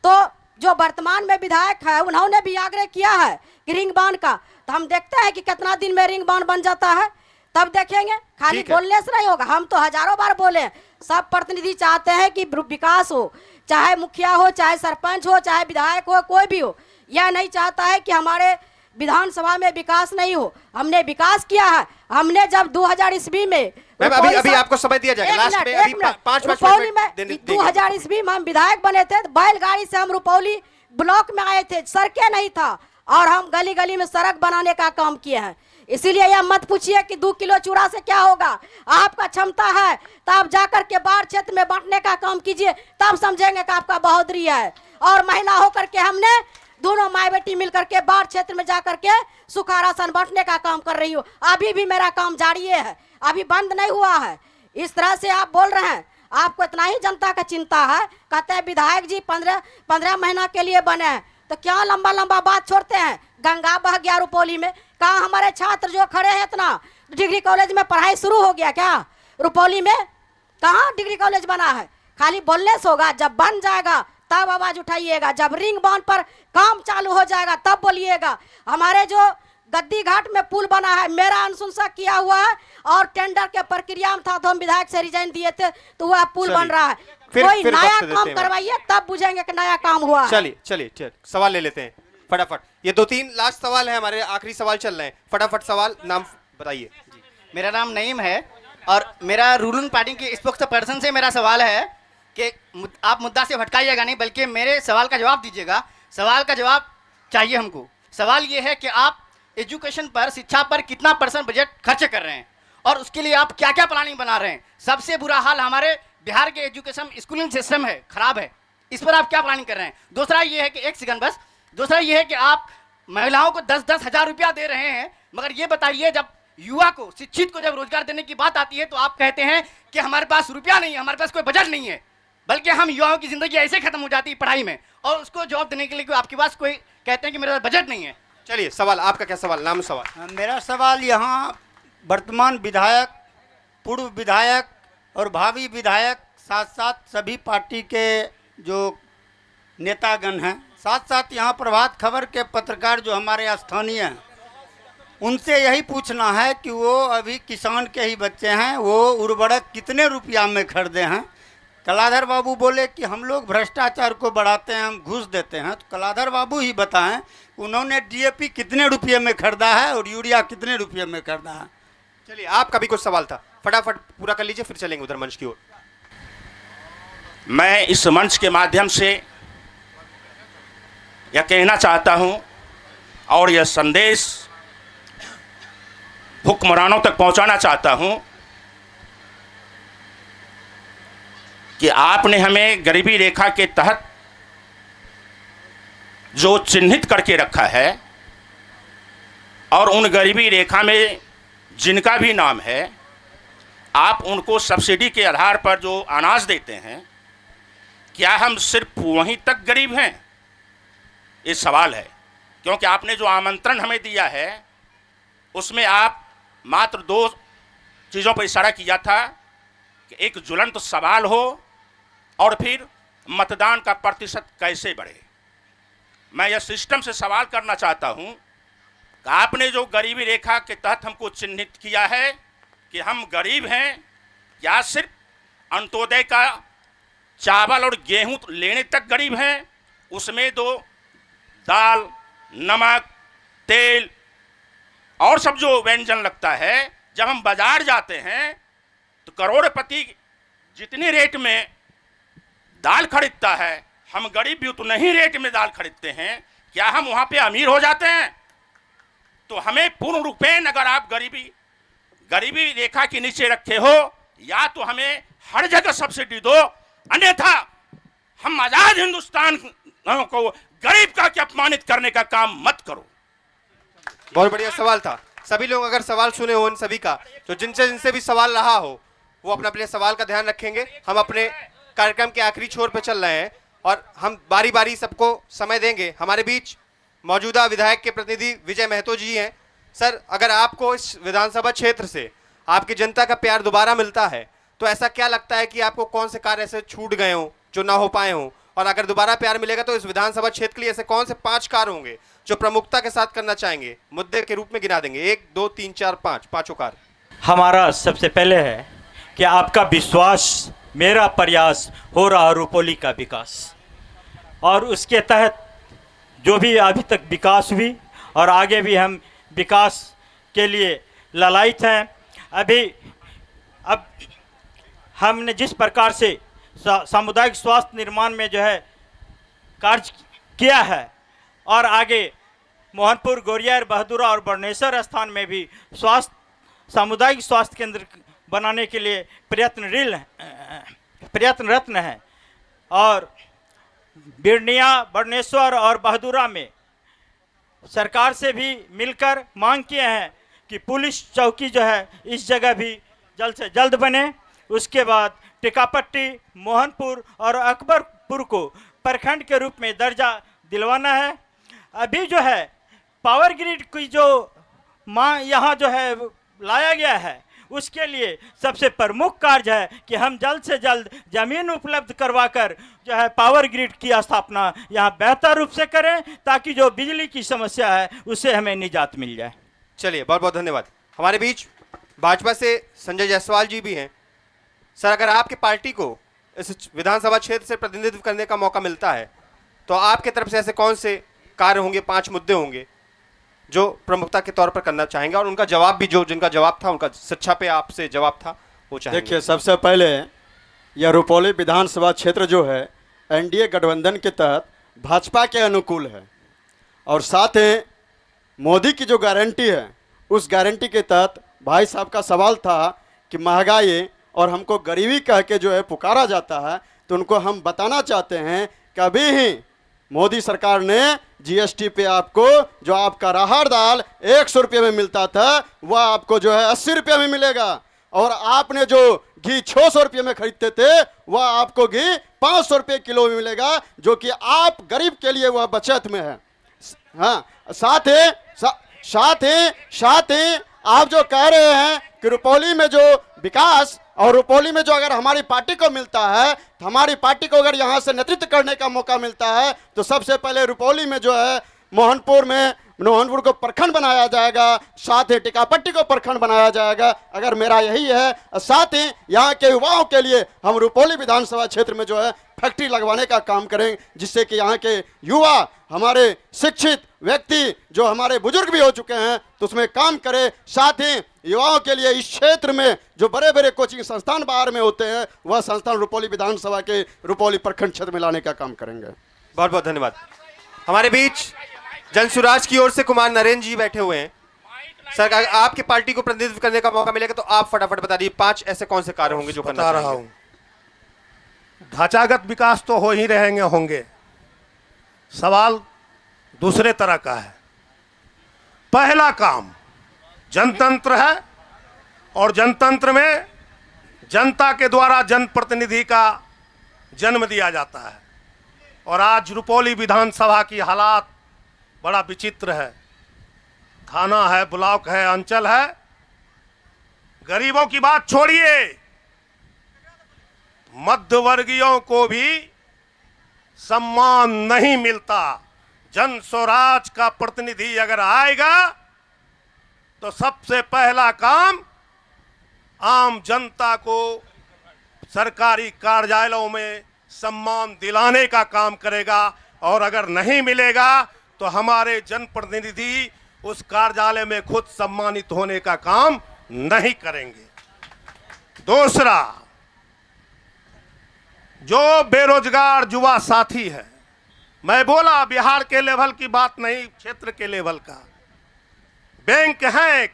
तो जो वर्तमान में विधायक है उन्होंने भी आग्रह किया है कि रिंग बांध का, तो हम देखते हैं कि कितना दिन में रिंग बांध बन जाता है, तब देखेंगे। खाली बोलने से नहीं होगा, हम तो हजारों बार बोले। सब प्रतिनिधि चाहते हैं कि विकास हो, चाहे मुखिया हो, चाहे सरपंच हो, चाहे विधायक हो, कोई भी हो। यह नहीं चाहता है कि हमारे विधानसभा में विकास नहीं हो। हमने विकास किया है। हमने जब 2000 ईस्वी में मैम अभी आपको समय दिया जाएगा लास्ट में, अभी 5 रुपौली में 2000 ईस्वी में हम विधायक बने थे, बैलगाड़ी से हम रुपौली ब्लॉक में आए थे, सड़कें नहीं था, और हम गली गली में सड़क बनाने का काम किए हैं। इसीलिए यह मत पूछिए कि 2 किलो चूड़ा से क्या होगा। आपका क्षमता है तो आप जाकर के बाढ़ क्षेत्र में बांटने का काम कीजिए, तब समझेंगे कि आपका बहादुरी है। और महिला होकर के हमने दोनों माई बेटी मिलकर के बाढ़ क्षेत्र में जाकर के सुखा राशन बांटने का काम कर रही हूँ। अभी भी मेरा काम जारी है, अभी बंद नहीं हुआ है। इस तरह से आप बोल रहे हैं, आपको इतना ही जनता का चिंता है। कहते हैं विधायक जी 15 महीना के लिए बने हैं, तो क्या लंबा लंबा बात छोड़ते हैं। गंगा बह गया रुपौली में, कहाँ हमारे छात्र जो खड़े हैं इतना, डिग्री कॉलेज में पढ़ाई शुरू हो गया क्या? रुपौली में कहाँ डिग्री कॉलेज बना है? खाली बोलने से होगा, जब बन जाएगा तब आवाज उठाइएगा, जब रिंग बांध पर काम चालू हो जाएगा तब बोलिएगा। हमारे जो गद्दी घाट में पुल बना है, मेरा अनुशंसा किया हुआ है, और टेंडर के प्रक्रिया में था तो हम विधायक से रिजाइन दिए थे, तो वह पुल बन रहा है। कोई नया काम करवाइए तब बुझेंगे कि नया काम हुआ। चलिए सवाल ले लेते हैं फटाफट। ये 2-3 लास्ट सवाल है हमारे, आखिरी सवाल चल रहे हैं, फटाफट सवाल। नाम बताइए। मेरा नाम नईम है और मेरा रूलिंग पार्टी के स्पोक्स पर्सन से मेरा सवाल है कि आप मुद्दा से भटकाइएगा नहीं, बल्कि मेरे सवाल का जवाब दीजिएगा। सवाल का जवाब चाहिए हमको। सवाल ये है कि आप एजुकेशन पर, शिक्षा पर कितना % बजट खर्च कर रहे हैं और उसके लिए आप क्या क्या प्लानिंग बना रहे हैं। सबसे बुरा हाल हमारे बिहार के एजुकेशन स्कूलिंग सिस्टम है, खराब है, इस पर आप क्या प्लानिंग कर रहे हैं। दूसरा ये है कि एक सेकंड बस, दूसरा ये है कि आप महिलाओं को 10-10 हज़ार रुपया दे रहे हैं, मगर ये बताइए जब युवा को, शिक्षित को जब रोजगार देने की बात आती है तो आप कहते हैं कि हमारे पास रुपया नहीं है, हमारे पास कोई बजट नहीं है, बल्कि हम युवाओं की जिंदगी ऐसे खत्म हो जाती है पढ़ाई में, और उसको जॉब देने के लिए आपके पास कोई कहते हैं कि मेरे पास बजट नहीं है। चलिए सवाल आपका, क्या सवाल, नाम सवाल। मेरा सवाल यहाँ वर्तमान विधायक, पूर्व विधायक और भावी विधायक, साथ साथ सभी पार्टी के जो नेतागण हैं, साथ साथ यहाँ प्रभात खबर के पत्रकार जो हमारे स्थानीय हैं, उनसे यही पूछना है कि वो अभी किसान के ही बच्चे हैं, वो उर्वरक कितने रुपया में खरीदे हैं। कलाधर बाबू बोले कि हम लोग भ्रष्टाचार को बढ़ाते हैं, हम घूस देते हैं, तो कलाधर बाबू ही बताएं उन्होंने डीएपी कितने रुपये में खरीदा है और यूरिया कितने रुपये में खरीदा है। चलिए आपका भी कुछ सवाल था, फटाफट पूरा कर लीजिए, फिर चलेंगे उधर मंच की ओर। मैं इस मंच के माध्यम से यह कहना चाहता हूं और यह संदेश हुक्मरानों तक पहुंचाना चाहता हूं कि आपने हमें गरीबी रेखा के तहत जो चिन्हित करके रखा है और उन गरीबी रेखा में जिनका भी नाम है, आप उनको सब्सिडी के आधार पर जो अनाज देते हैं, क्या हम सिर्फ वहीं तक गरीब हैं? ये सवाल है, क्योंकि आपने जो आमंत्रण हमें दिया है उसमें आप मात्र 2 चीज़ों पर इशारा किया था कि एक ज्वलंत सवाल हो और फिर मतदान का प्रतिशत कैसे बढ़े। मैं यह सिस्टम से सवाल करना चाहता हूं कि आपने जो गरीबी रेखा के तहत हमको चिन्हित किया है कि हम गरीब हैं, क्या सिर्फ अंत्योदय का चावल और गेहूं लेने तक गरीब हैं? उसमें तो दाल, नमक, तेल और सब जो व्यंजन लगता है, जब हम बाजार जाते हैं तो करोड़पति जितने रेट में दाल खरीदता है, हम गरीब भी उतने ही रेट में दाल खरीदते हैं। क्या हम वहाँ पे अमीर हो जाते हैं? तो हमें पूर्ण रूपेण, अगर आप गरीबी रेखा के नीचे रखे हो, या तो हमें हर जगह सब्सिडी दो, अन्यथा हम आजाद हिंदुस्तान को गरीब का के अपमानित करने का काम मत करो। बहुत बढ़िया सवाल था। सभी लोग अगर सवाल सुने हो, इन सभी का, तो जिनसे भी सवाल रहा हो वो अपने सवाल का ध्यान रखेंगे। हम अपने कार्यक्रम के आखिरी छोर पे चल रहे हैं और हम बारी बारी सबको समय देंगे। हमारे बीच मौजूदा विधायक के प्रतिनिधि विजय महतो जी हैं। सर, अगर आपको इस विधानसभा क्षेत्र से आपकी जनता का प्यार दोबारा मिलता है तो ऐसा क्या लगता है कि आपको कौन से कार्य ऐसे छूट गए हों जो ना हो पाए हों, और अगर दोबारा प्यार मिलेगा तो इस विधानसभा क्षेत्र के लिए ऐसे कौन से 5 कार्य होंगे जो प्रमुखता के साथ करना चाहेंगे? मुद्दे के रूप में गिना देंगे, 1, 2, 3, 4, 5, पांचों कार्य। हमारा सबसे पहले है कि आपका विश्वास, मेरा प्रयास हो रहा रुपौली का विकास, और उसके तहत जो भी अभी तक विकास हुई और आगे भी हम विकास के लिए ललायित हैं। अब हमने जिस प्रकार से सामुदायिक स्वास्थ्य निर्माण में जो है कार्य किया है और आगे मोहनपुर, गोरियार, बहादुरा और बर्णेश्वर स्थान में भी सामुदायिक स्वास्थ्य केंद्र बनाने के लिए प्रयत्नरत हैं और बिरनिया, बर्णेश्वर और बहादुरा में सरकार से भी मिलकर मांग किए हैं कि पुलिस चौकी जो है इस जगह भी जल्द से जल्द बने। उसके बाद टिकापट्टी, मोहनपुर और अकबरपुर को प्रखंड के रूप में दर्जा दिलवाना है। अभी जो है पावर ग्रिड की जो मांग यहाँ जो है लाया गया है, उसके लिए सबसे प्रमुख कार्य है कि हम जल्द से जल्द ज़मीन उपलब्ध करवाकर जो है पावर ग्रिड की स्थापना यहाँ बेहतर रूप से करें, ताकि जो बिजली की समस्या है उससे हमें निजात मिल जाए। चलिए, बहुत बहुत धन्यवाद। हमारे बीच भाजपा से संजय जायसवाल जी भी हैं। सर, अगर आपकी पार्टी को इस विधानसभा क्षेत्र से प्रतिनिधित्व करने का मौका मिलता है तो आपके तरफ से ऐसे कौन से कार्य होंगे, 5 मुद्दे होंगे जो प्रमुखता के तौर पर करना चाहेंगे, और उनका जवाब भी जो जिनका जवाब था, उनका शिक्षा पे आपसे जवाब था, वो चाहेंगे? देखिए, सबसे पहले यह रुपौली विधानसभा क्षेत्र जो है एनडीए गठबंधन के तहत भाजपा के अनुकूल है और साथ ही मोदी की जो गारंटी है उस गारंटी के तहत भाई साहब का सवाल था कि महंगाई और हमको गरीबी कह के जो है पुकारा जाता है, तो उनको हम बताना चाहते हैं कभी ही मोदी सरकार ने जीएसटी पे आपको जो आपका राहड़ दाल 100 रुपये में मिलता था वह आपको जो है 80 रुपये में मिलेगा, और आपने जो घी 600 रुपये में खरीदते थे वह आपको घी 500 रुपये किलो में मिलेगा, जो कि आप गरीब के लिए वह बचत में है। हाँ, साथ ही आप जो कह रहे हैं कि रुपौली में जो विकास और रुपौली में जो अगर हमारी पार्टी को मिलता है, तो हमारी पार्टी को अगर यहाँ से नेतृत्व करने का मौका मिलता है तो सबसे पहले रुपौली में जो है मोहनपुर को प्रखंड बनाया जाएगा, साथ ही टिकापट्टी को प्रखंड बनाया जाएगा। अगर मेरा यही है, साथ ही यहाँ के युवाओं के लिए हम रुपौली विधानसभा क्षेत्र में जो है फैक्ट्री लगवाने का काम करेंगे, जिससे कि यहाँ के युवा, हमारे शिक्षित व्यक्ति जो हमारे बुजुर्ग भी हो चुके हैं तो उसमें काम करें। साथ ही युवाओं के लिए इस क्षेत्र में जो बड़े बड़े कोचिंग संस्थान बाहर में होते हैं वह संस्थान रुपौली विधानसभा के रुपौली प्रखंड क्षेत्र में लाने का काम करेंगे। बहुत बहुत धन्यवाद। हमारे बीच जनसुराज की ओर से कुमार नरेंद्र जी बैठे हुए हैं। सर, अगर आपकी पार्टी को प्रतिनिधित्व करने का मौका मिलेगा तो आप फटाफट बता दीजिए 5 ऐसे कौन से कार्य होंगे जो करना बता रहा हूं। ढांचागत विकास तो हो ही होंगे, सवाल दूसरे तरह का है। पहला काम जनतंत्र है और जनतंत्र में जनता के द्वारा जनप्रतिनिधि का जन्म दिया जाता है, और आज रुपौली विधानसभा की हालात बड़ा विचित्र है। थाना है, ब्लॉक है, अंचल है, गरीबों की बात छोड़िए, मध्यवर्गीयों को भी सम्मान नहीं मिलता। जन स्वराज का प्रतिनिधि अगर आएगा तो सबसे पहला काम आम जनता को सरकारी कार्यालयों में सम्मान दिलाने का काम करेगा, और अगर नहीं मिलेगा तो हमारे जनप्रतिनिधि उस कार्यालय में खुद सम्मानित होने का काम नहीं करेंगे। दूसरा, जो बेरोजगार युवा साथी है, मैं बोला बिहार के लेवल की बात नहीं, क्षेत्र के लेवल का। बैंक हैं,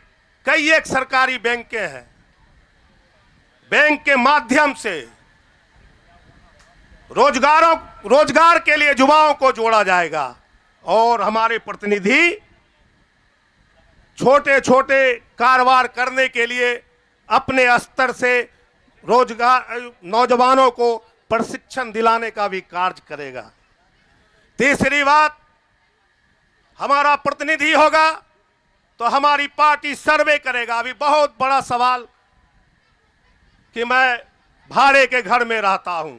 कई एक सरकारी बैंकें हैं, बैंक के माध्यम से रोजगार के लिए युवाओं को जोड़ा जाएगा, और हमारे प्रतिनिधि छोटे छोटे कारोबार करने के लिए अपने स्तर से रोजगार नौजवानों को प्रशिक्षण दिलाने का भी कार्य करेगा। तीसरी बात, हमारा प्रतिनिधि होगा तो हमारी पार्टी सर्वे करेगा। अभी बहुत बड़ा सवाल कि मैं भाड़े के घर में रहता हूं,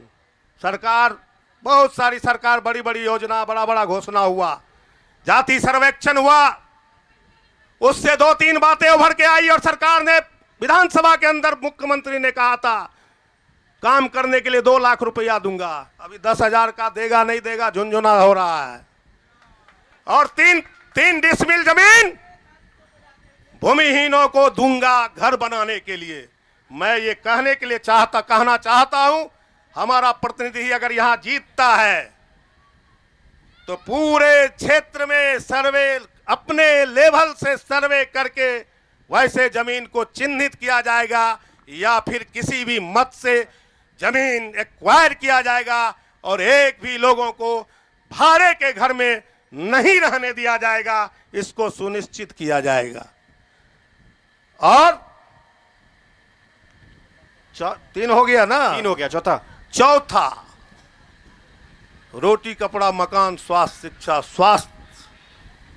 सरकार बहुत सारी सरकार बड़ी बड़ी योजना, बड़ा बड़ा घोषणा हुआ, जाति सर्वेक्षण हुआ, उससे 2-3 बातें उभर के आई, और सरकार ने विधानसभा के अंदर मुख्यमंत्री ने कहा था काम करने के लिए 2 लाख रुपया दूंगा। अभी 10,000 का देगा नहीं देगा झुंझुना हो रहा है। और 3 डिसमिल जमीन भूमिहीनों को दूंगा घर बनाने के लिए। मैं ये कहने के लिए कहना चाहता हूं, हमारा प्रतिनिधि अगर यहां जीतता है तो पूरे क्षेत्र में सर्वे, अपने लेवल से सर्वे करके वैसे जमीन को चिन्हित किया जाएगा या फिर किसी भी मत से जमीन एक्वायर किया जाएगा और एक भी लोगों को भाड़े के घर में नहीं रहने दिया जाएगा, इसको सुनिश्चित किया जाएगा। और 3 हो गया ना? 3 हो गया, चौथा रोटी कपड़ा मकान स्वास्थ्य शिक्षा स्वास्थ्य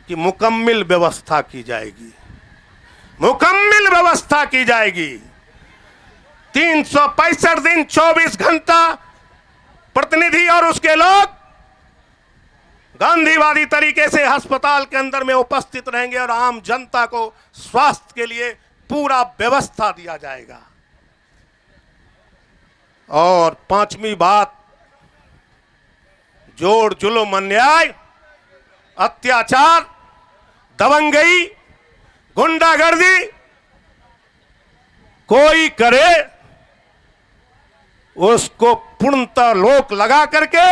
की मुकम्मल व्यवस्था की जाएगी, मुकम्मल व्यवस्था की जाएगी। 365 दिन 24 घंटा प्रतिनिधि और उसके लोग गांधीवादी तरीके से अस्पताल के अंदर में उपस्थित रहेंगे और आम जनता को स्वास्थ्य के लिए पूरा व्यवस्था दिया जाएगा। और 5वीं बात, जोड़ जुल्म अन्याय अत्याचार दबंगई गुंडागर्दी कोई करे उसको पूर्णतः रोक लगा करके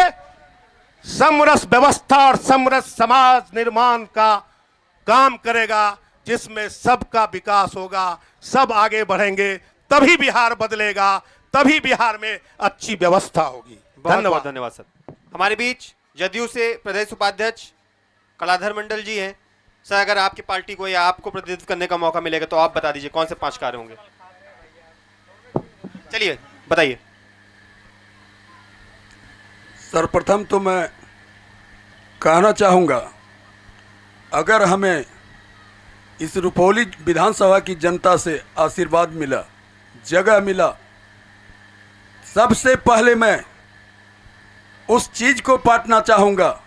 समरस व्यवस्था और समरस समाज निर्माण का काम करेगा, जिसमें सबका विकास होगा, सब आगे बढ़ेंगे, तभी बिहार बदलेगा, तभी बिहार में अच्छी व्यवस्था होगी। धन्यवाद। धन्यवाद सर। हमारे बीच जदयू से प्रदेश उपाध्यक्ष कलाधर मंडल जी हैं। सर, अगर आपकी पार्टी को या आपको प्रतिनिधित्व करने का मौका मिलेगा तो आप बता दीजिए कौन से 5 कार्य होंगे। चलिए बताइए। सर्वप्रथम तो मैं कहना चाहूँगा, अगर हमें इस रुपौली विधानसभा की जनता से आशीर्वाद मिला, जगह मिला, सबसे पहले मैं उस चीज़ को पाटना चाहूँगा।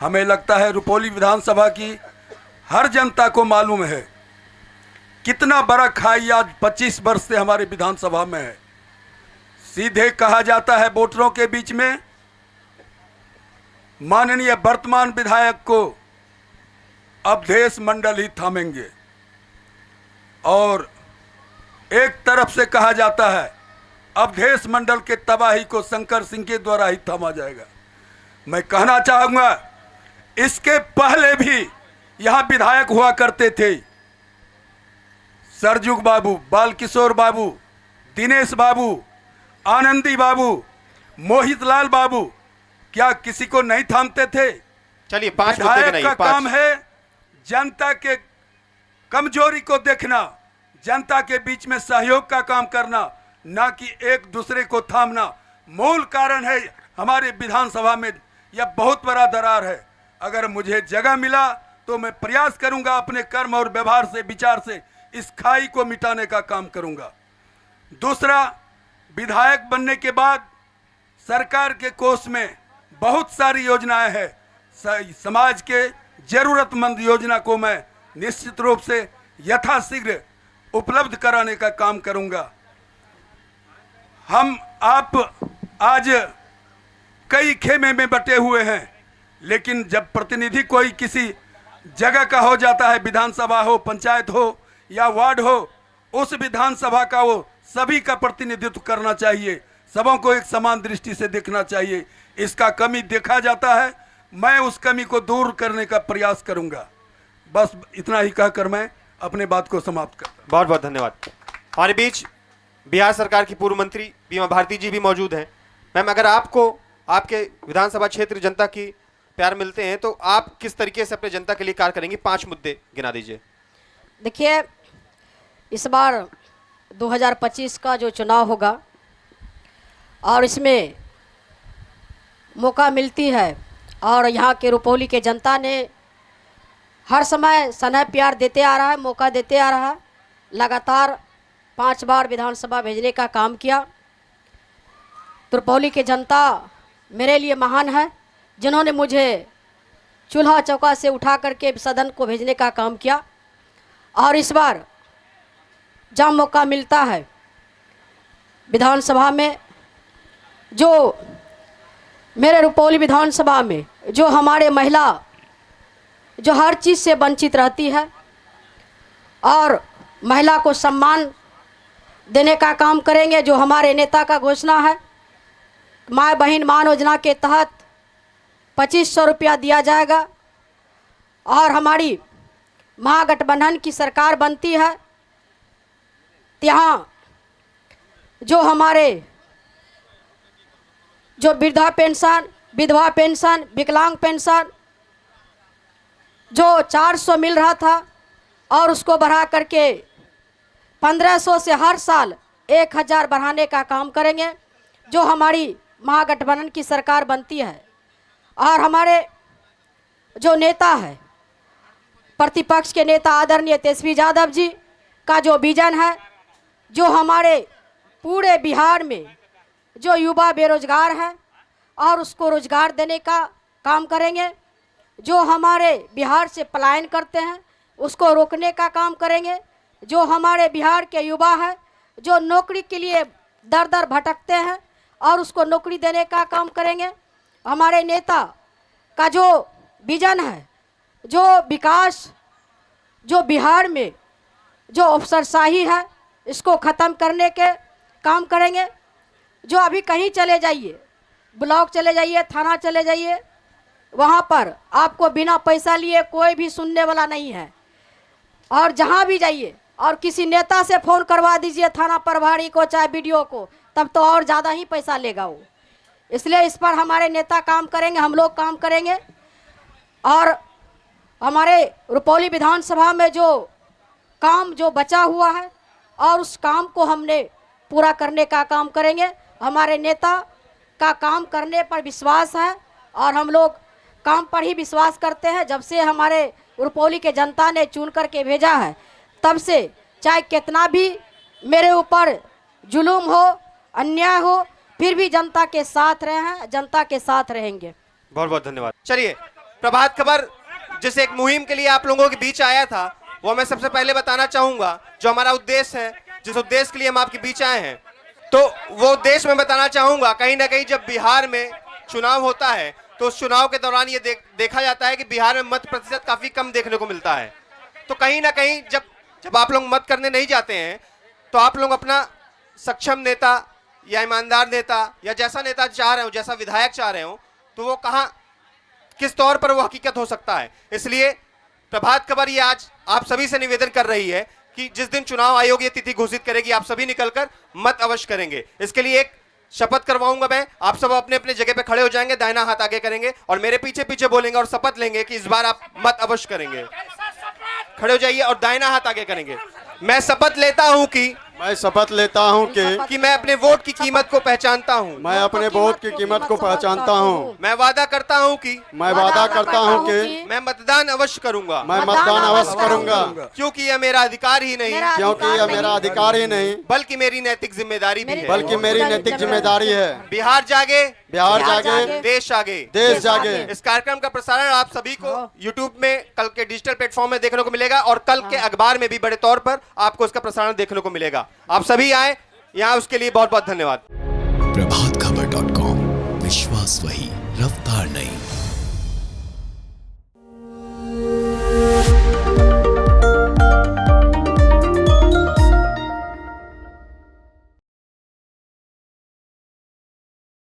हमें लगता है रुपौली विधानसभा की हर जनता को मालूम है कितना बड़ा खाई आज 25 वर्ष से हमारे विधानसभा में है। सीधे कहा जाता है वोटरों के बीच में, माननीय वर्तमान विधायक को अवधेश मंडल ही थामेंगे, और एक तरफ से कहा जाता है अवधेश मंडल के तबाही को शंकर सिंह के द्वारा ही थामा जाएगा। मैं कहना चाहूँगा, इसके पहले भी यहाँ विधायक हुआ करते थे सरजुग बाबू, बालकिशोर बाबू, दिनेश बाबू, आनंदी बाबू, मोहित लाल बाबू, क्या किसी को नहीं थामते थे? चलिए 5 विधायक का काम है जनता के कमजोरी को देखना, जनता के बीच में सहयोग का काम करना, ना कि एक दूसरे को थामना। मूल कारण है हमारे विधानसभा में यह बहुत बड़ा दरार है। अगर मुझे जगह मिला तो मैं प्रयास करूंगा, अपने कर्म और व्यवहार से, विचार से इस खाई को मिटाने का काम करूंगा। दूसरा, विधायक बनने के बाद सरकार के कोष में बहुत सारी योजनाएं हैं। समाज के जरूरतमंद योजना को मैं निश्चित रूप से यथाशीघ्र उपलब्ध कराने का काम करूंगा। हम आप आज कई खेमे में बटे हुए हैं, लेकिन जब प्रतिनिधि कोई किसी जगह का हो जाता है, विधानसभा हो, पंचायत हो या वार्ड हो, उस विधानसभा का वो सभी का प्रतिनिधित्व करना चाहिए, सबों को एक समान दृष्टि से देखना चाहिए। इसका कमी देखा जाता है, मैं उस कमी को दूर करने का प्रयास करूंगा। बस इतना ही कहकर मैं अपने बात को समाप्त करता हूं। बहुत बहुत धन्यवाद। हमारे बीच बिहार सरकार की पूर्व मंत्री बीमा भारती जी भी मौजूद हैं। मैम, अगर आपको आपके विधानसभा क्षेत्र जनता की प्यार मिलते हैं तो आप किस तरीके से अपने जनता के लिए कार्य करेंगे? 5 मुद्दे गिना दीजिए। देखिए, इस बार 2025 का जो चुनाव होगा और इसमें मौका मिलती है, और यहाँ के रुपौली के जनता ने हर समय स्नेह प्यार देते आ रहा है, मौका देते आ रहा है। लगातार 5 बार विधानसभा भेजने का काम किया। रुपौली के जनता मेरे लिए महान है, जिन्होंने मुझे चूल्हा चौका से उठा करके सदन को भेजने का काम किया। और इस बार जब मौका मिलता है विधानसभा में, जो मेरे रुपौली विधानसभा में जो हमारे महिला जो हर चीज़ से वंचित रहती है, और महिला को सम्मान देने का काम करेंगे। जो हमारे नेता का घोषणा है, माँ बहन मान योजना के तहत 2500 रुपया दिया जाएगा, और हमारी महागठबंधन की सरकार बनती है तो यहाँ जो हमारे जो वृद्धा पेंशन, विधवा पेंशन, विकलांग पेंशन जो 400 मिल रहा था और उसको बढ़ा करके 1500 से हर साल 1000 बढ़ाने का काम करेंगे जो हमारी महागठबंधन की सरकार बनती है। और हमारे जो नेता है, प्रतिपक्ष के नेता आदरणीय तेजस्वी यादव जी का जो विजन है, जो हमारे पूरे बिहार में जो युवा बेरोजगार है और उसको रोजगार देने का काम करेंगे। जो हमारे बिहार से पलायन करते हैं उसको रोकने का काम करेंगे। जो हमारे बिहार के युवा है जो नौकरी के लिए दर दर भटकते हैं और उसको नौकरी देने का काम करेंगे। हमारे नेता का जो विजन है, जो विकास, जो बिहार में जो अफसरशाही है, इसको ख़त्म करने के काम करेंगे। जो अभी कहीं चले जाइए, ब्लॉक चले जाइए, थाना चले जाइए, वहाँ पर आपको बिना पैसा लिए कोई भी सुनने वाला नहीं है। और जहाँ भी जाइए और किसी नेता से फ़ोन करवा दीजिए, थाना प्रभारी को चाहे बीडीओ को, तब तो और ज़्यादा ही पैसा लेगा वो। इसलिए इस पर हमारे नेता काम करेंगे, हम लोग काम करेंगे। और हमारे रुपौली विधानसभा में जो काम जो बचा हुआ है और उस काम को हमने पूरा करने का काम करेंगे। हमारे नेता का काम करने पर विश्वास है और हम लोग काम पर ही विश्वास करते हैं। जब से हमारे रुपौली के जनता ने चुन करके भेजा है, तब से चाहे कितना भी मेरे ऊपर जुलूम हो, अन्याय हो, फिर भी जनता के साथ रहे हैं, जनता के साथ रहेंगे। बहुत बहुत धन्यवाद। चलिए, प्रभात खबर जिस एक मुहिम के लिए आप लोगों के बीच आया था, वो मैं सबसे पहले बताना चाहूंगा। जो हमारा उद्देश्य है, जिस उद्देश्य के लिए हम आपके बीच आए हैं, तो वो उद्देश्य मैं बताना चाहूंगा। कहीं ना कहीं जब बिहार में चुनाव होता है तो उस चुनाव के दौरान ये देखा जाता है कि बिहार में मत प्रतिशत काफी कम देखने को मिलता है। तो कहीं ना कहीं जब आप लोग मत करने नहीं जाते हैं तो आप लोग अपना सक्षम नेता या ईमानदार नेता या जैसा नेता चाह रहे हो, जैसा विधायक चाह रहे हो, तो वो कहाँ किस तौर पर वो हकीकत हो सकता है। इसलिए प्रभात खबर ये आज आप सभी से निवेदन कर रही है कि जिस दिन चुनाव आयोग ये तिथि घोषित करेगी, आप सभी निकलकर मत अवश्य करेंगे। इसके लिए एक शपथ करवाऊंगा मैं। आप सब अपने अपने जगह पे खड़े हो जाएंगे, दाहिना हाथ आगे करेंगे और मेरे पीछे पीछे बोलेंगे और शपथ लेंगे कि इस बार आप मत अवश्य करेंगे। खड़े हो जाइए और दाहिना हाथ आगे करेंगे। मैं शपथ लेता हूं कि मैं अपने वोट की कीमत को पहचानता हूं। मैं अपने वोट की कीमत को पहचानता हूं। मैं वादा करता हूं कि मैं मतदान अवश्य करूंगा। क्योंकि यह मेरा अधिकार ही नहीं, बल्कि मेरी नैतिक जिम्मेदारी भी है। बिहार जागे, देश जागे। इस कार्यक्रम का प्रसारण आप सभी को YouTube में कल के डिजिटल प्लेटफॉर्म में देखने को मिलेगा और कल के अखबार में भी बड़े तौर पर आपको इसका प्रसारण देखने को मिलेगा। आप सभी आए यहाँ, उसके लिए बहुत बहुत धन्यवाद। प्रभातखबर.com, विश्वास वही, रफ्तार नहीं।